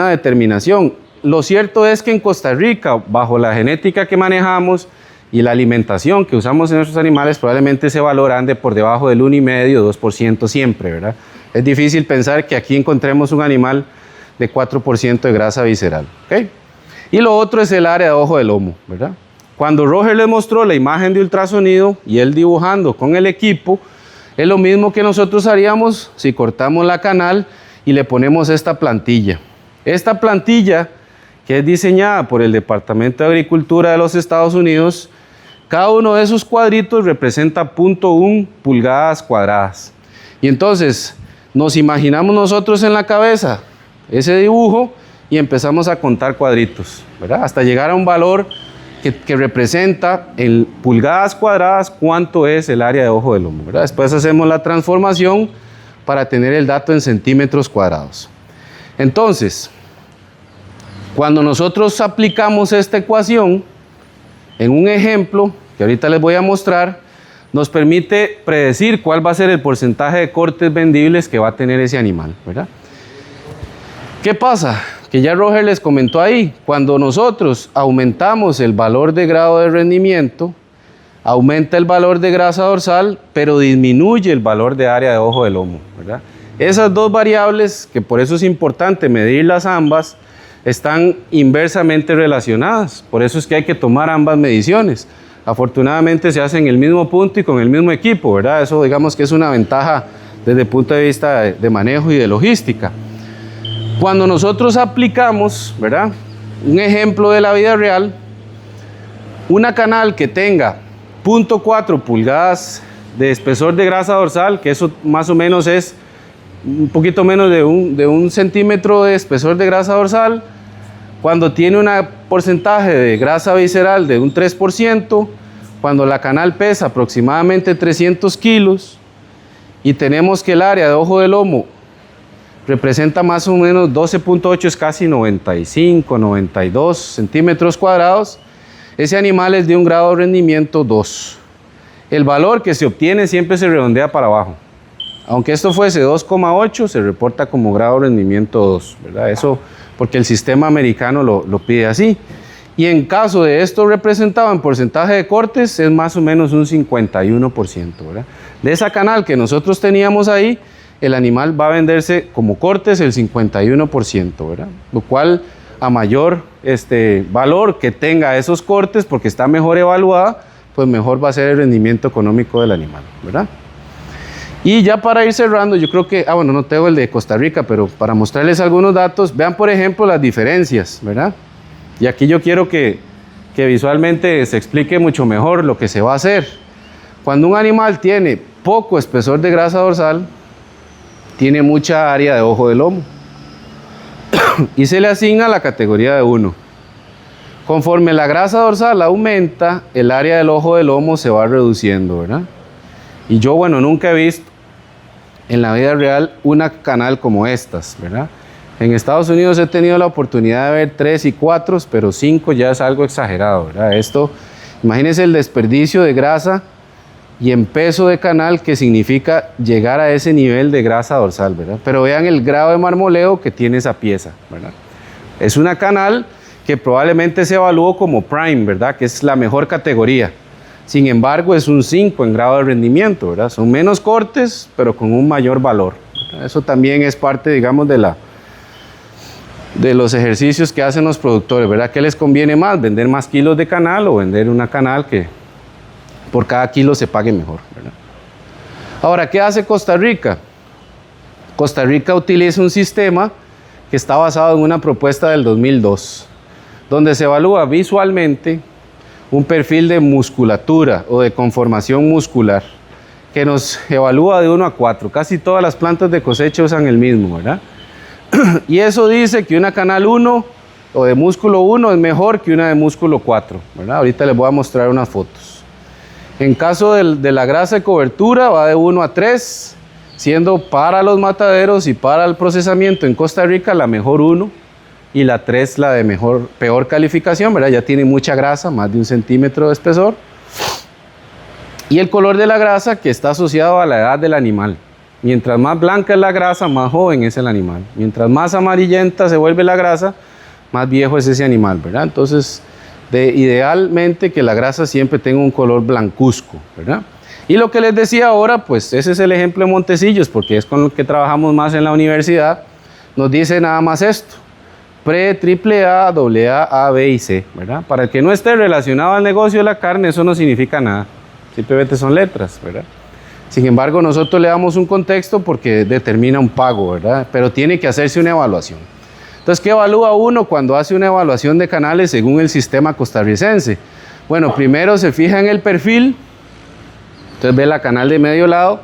determinación. Lo cierto es que en Costa Rica, bajo la genética que manejamos y la alimentación que usamos en nuestros animales, probablemente ese valor ande por debajo del 1,5-2% siempre, ¿verdad? Es difícil pensar que aquí encontremos un animal de 4% de grasa visceral, ¿ok? Y lo otro es el área de ojo de lomo, ¿verdad? Cuando Roger les mostró la imagen de ultrasonido y él dibujando con el equipo, es lo mismo que nosotros haríamos si cortamos la canal y le ponemos esta plantilla. Esta plantilla, que es diseñada por el Departamento de Agricultura de los Estados Unidos, cada uno de esos cuadritos representa 0.1 pulgadas cuadradas. Y entonces nos imaginamos nosotros en la cabeza ese dibujo y empezamos a contar cuadritos, ¿verdad? Hasta llegar a un valor que representa en pulgadas cuadradas cuánto es el área de ojo de lomo, ¿verdad? Después hacemos la transformación para tener el dato en centímetros cuadrados. Entonces, cuando nosotros aplicamos esta ecuación en un ejemplo que ahorita les voy a mostrar, nos permite predecir cuál va a ser el porcentaje de cortes vendibles que va a tener ese animal, ¿verdad? ¿Qué pasa? Que ya Roger les comentó ahí, cuando nosotros aumentamos el valor de grado de rendimiento, aumenta el valor de grasa dorsal, pero disminuye el valor de área de ojo de lomo, ¿verdad? Esas dos variables, que por eso es importante medirlas ambas, están inversamente relacionadas, por eso es que hay que tomar ambas mediciones. Afortunadamente se hace en el mismo punto y con el mismo equipo, ¿verdad? Eso digamos que es una ventaja desde el punto de vista de manejo y de logística. Cuando nosotros aplicamos, ¿verdad?, un ejemplo de la vida real, una canal que tenga 0.4 pulgadas de espesor de grasa dorsal, que eso más o menos es un poquito menos de un centímetro de espesor de grasa dorsal, cuando tiene un porcentaje de grasa visceral de un 3%, cuando la canal pesa aproximadamente 300 kilos y tenemos que el área de ojo de lomo representa más o menos 12.8, es casi 95, 92 centímetros cuadrados, ese animal es de un grado de rendimiento 2. El valor que se obtiene siempre se redondea para abajo. Aunque esto fuese 2,8, se reporta como grado de rendimiento 2, ¿verdad? Eso porque el sistema americano lo pide así. Y en caso de esto representado en porcentaje de cortes, es más o menos un 51%, ¿verdad? De esa canal que nosotros teníamos ahí, el animal va a venderse como cortes el 51%, ¿verdad? Lo cual a mayor valor que tenga esos cortes, porque está mejor evaluada, pues mejor va a ser el rendimiento económico del animal, ¿verdad? Y ya para ir cerrando, yo creo que, bueno, no tengo el de Costa Rica, pero para mostrarles algunos datos, vean por ejemplo las diferencias, ¿verdad? Y aquí yo quiero que visualmente se explique mucho mejor lo que se va a hacer. Cuando un animal tiene poco espesor de grasa dorsal, tiene mucha área de ojo de lomo y se le asigna la categoría de 1. Conforme la grasa dorsal aumenta, el área del ojo de lomo se va reduciendo, ¿verdad? Y yo, bueno, nunca he visto en la vida real una canal como estas, ¿verdad? En Estados Unidos he tenido la oportunidad de ver 3 y 4, pero 5 ya es algo exagerado, ¿verdad? Esto, imagínense el desperdicio de grasa y en peso de canal que significa llegar a ese nivel de grasa dorsal, ¿verdad? Pero vean el grado de marmoleo que tiene esa pieza, ¿verdad? Es una canal que probablemente se evaluó como prime, ¿verdad? Que es la mejor categoría. Sin embargo, es un 5 en grado de rendimiento, ¿verdad? Son menos cortes, pero con un mayor valor, ¿verdad? Eso también es parte, digamos, de los ejercicios que hacen los productores, ¿verdad? ¿Qué les conviene más? ¿Vender más kilos de canal o vender una canal que por cada kilo se pague mejor, ¿verdad? Ahora, ¿qué hace Costa Rica? Costa Rica utiliza un sistema que está basado en una propuesta del 2002, donde se evalúa visualmente un perfil de musculatura o de conformación muscular que nos evalúa de 1 a 4. Casi todas las plantas de cosecha usan el mismo, ¿verdad? Y eso dice que una canal 1 o de músculo 1 es mejor que una de músculo 4, ¿verdad? Ahorita les voy a mostrar unas fotos. En caso de la grasa de cobertura va de 1 a 3, siendo para los mataderos y para el procesamiento en Costa Rica la mejor 1 y la 3 la de peor calificación, ¿verdad? Ya tiene mucha grasa, más de 1 centímetro de espesor. Y el color de la grasa, que está asociado a la edad del animal. Mientras más blanca es la grasa, más joven es el animal. Mientras más amarillenta se vuelve la grasa, más viejo es ese animal, ¿verdad? Entonces, idealmente que la grasa siempre tenga un color blancuzco, ¿verdad? Y lo que les decía ahora, pues ese es el ejemplo de Montecillos, porque es con lo que trabajamos más en la universidad. Nos dice nada más esto: pre, triple A, AA, A, B y C, ¿verdad? Para el que no esté relacionado al negocio de la carne, eso no significa nada. Simplemente son letras, ¿verdad? Sin embargo, nosotros le damos un contexto porque determina un pago, ¿verdad? Pero tiene que hacerse una evaluación. Entonces, ¿qué evalúa uno cuando hace una evaluación de canales según el sistema costarricense? Bueno, primero se fija en el perfil, entonces ve la canal de medio lado,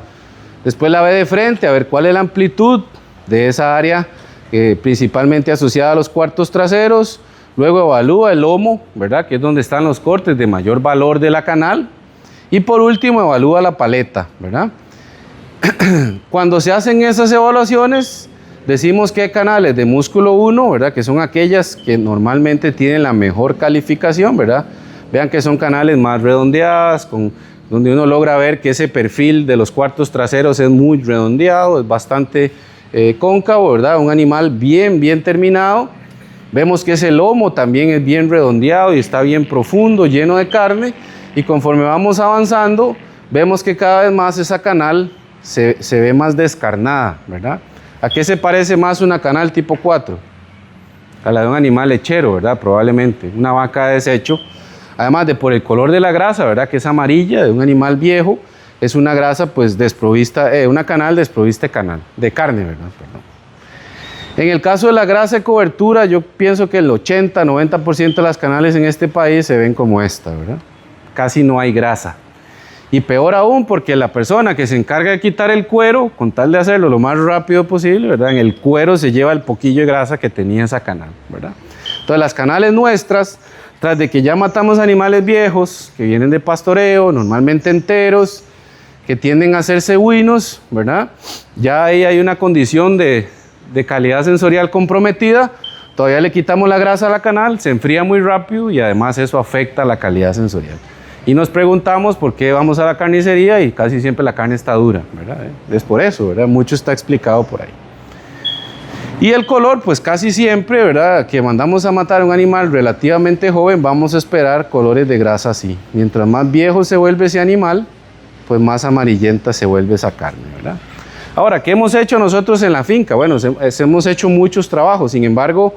después la ve de frente a ver cuál es la amplitud de esa área principalmente asociada a los cuartos traseros, luego evalúa el lomo, ¿verdad? Que es donde están los cortes de mayor valor de la canal, y por último evalúa la paleta, ¿verdad? Cuando se hacen esas evaluaciones, decimos que hay canales de músculo 1, ¿verdad? Que son aquellas que normalmente tienen la mejor calificación, ¿verdad? Vean que son canales más redondeadas, donde uno logra ver que ese perfil de los cuartos traseros es muy redondeado, es bastante cóncavo, ¿verdad? Un animal bien terminado. Vemos que ese lomo también es bien redondeado y está bien profundo, lleno de carne. Y conforme vamos avanzando, vemos que cada vez más esa canal se ve más descarnada, ¿verdad? ¿A qué se parece más una canal tipo 4? A la de un animal lechero, ¿verdad? Probablemente, una vaca de desecho. Además de por el color de la grasa, ¿verdad? Que es amarilla, de un animal viejo, es una grasa pues desprovista, una canal desprovista de carne, ¿verdad? Perdón. En el caso de la grasa de cobertura, yo pienso que el 80-90% de las canales en este país se ven como esta, ¿verdad? Casi no hay grasa. Y peor aún, porque la persona que se encarga de quitar el cuero, con tal de hacerlo lo más rápido posible, ¿verdad? En el cuero se lleva el poquillo de grasa que tenía esa canal, ¿verdad? Entonces las canales nuestras, tras de que ya matamos animales viejos, que vienen de pastoreo, normalmente enteros, que tienden a ser cebuinos, ¿verdad? Ya ahí hay una condición de calidad sensorial comprometida. Todavía le quitamos la grasa a la canal, se enfría muy rápido y además eso afecta la calidad sensorial. Y nos preguntamos por qué vamos a la carnicería y casi siempre la carne está dura, ¿verdad? Es por eso, ¿verdad? Mucho está explicado por ahí. Y el color, pues casi siempre, ¿verdad? Que mandamos a matar a un animal relativamente joven, vamos a esperar colores de grasa así. Mientras más viejo se vuelve ese animal, pues más amarillenta se vuelve esa carne, ¿verdad? Ahora, ¿qué hemos hecho nosotros en la finca? Bueno, hemos hecho muchos trabajos, sin embargo,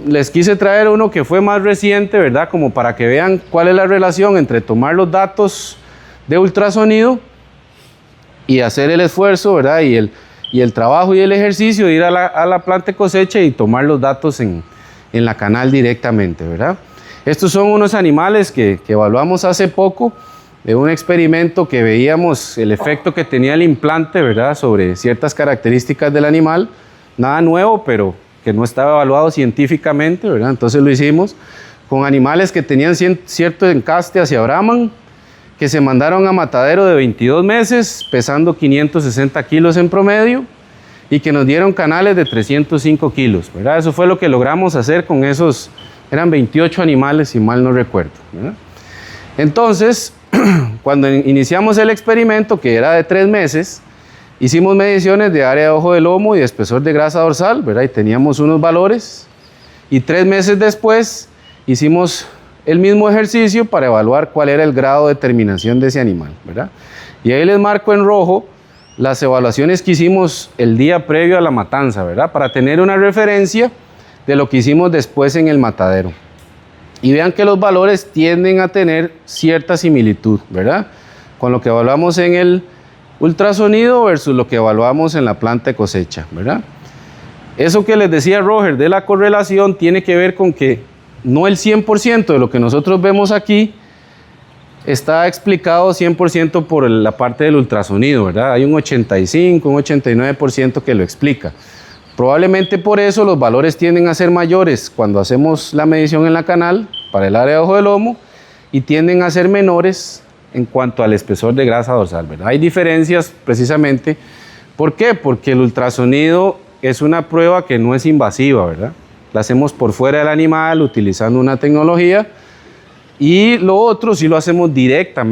les quise traer uno que fue más reciente, ¿verdad? Como para que vean cuál es la relación entre tomar los datos de ultrasonido y hacer el esfuerzo, ¿verdad? Y el trabajo y el ejercicio de ir a la planta de cosecha y tomar los datos en la canal directamente, ¿verdad? Estos son unos animales que evaluamos hace poco de un experimento que veíamos el efecto que tenía el implante, ¿verdad? Sobre ciertas características del animal, nada nuevo, pero que no estaba evaluado científicamente, ¿verdad? Entonces lo hicimos con animales que tenían cierto encaste hacia Brahman, que se mandaron a matadero de 22 meses, pesando 560 kilos en promedio, y que nos dieron canales de 305 kilos, ¿verdad? Eso fue lo que logramos hacer con esos, eran 28 animales, si mal no recuerdo, ¿verdad? Entonces, cuando iniciamos el experimento, que era de 3 meses, hicimos mediciones de área de ojo de lomo y de espesor de grasa dorsal, ¿verdad? Y teníamos unos valores. Y 3 meses después hicimos el mismo ejercicio para evaluar cuál era el grado de terminación de ese animal, ¿verdad? Y ahí les marco en rojo las evaluaciones que hicimos el día previo a la matanza, ¿verdad? Para tener una referencia de lo que hicimos después en el matadero. Y vean que los valores tienden a tener cierta similitud, ¿verdad? Con lo que evaluamos en el ultrasonido versus lo que evaluamos en la planta de cosecha, ¿verdad? Eso que les decía Roger de la correlación tiene que ver con que no el 100% de lo que nosotros vemos aquí está explicado 100% por la parte del ultrasonido, ¿verdad? Hay un 85, un 89% que lo explica. Probablemente por eso los valores tienden a ser mayores cuando hacemos la medición en la canal para el área de ojo de lomo y tienden a ser menores en cuanto al espesor de grasa dorsal, ¿verdad? Hay diferencias precisamente. ¿Por qué? Porque el ultrasonido es una prueba que no es invasiva, ¿verdad? La hacemos por fuera del animal utilizando una tecnología y lo otro sí lo hacemos directamente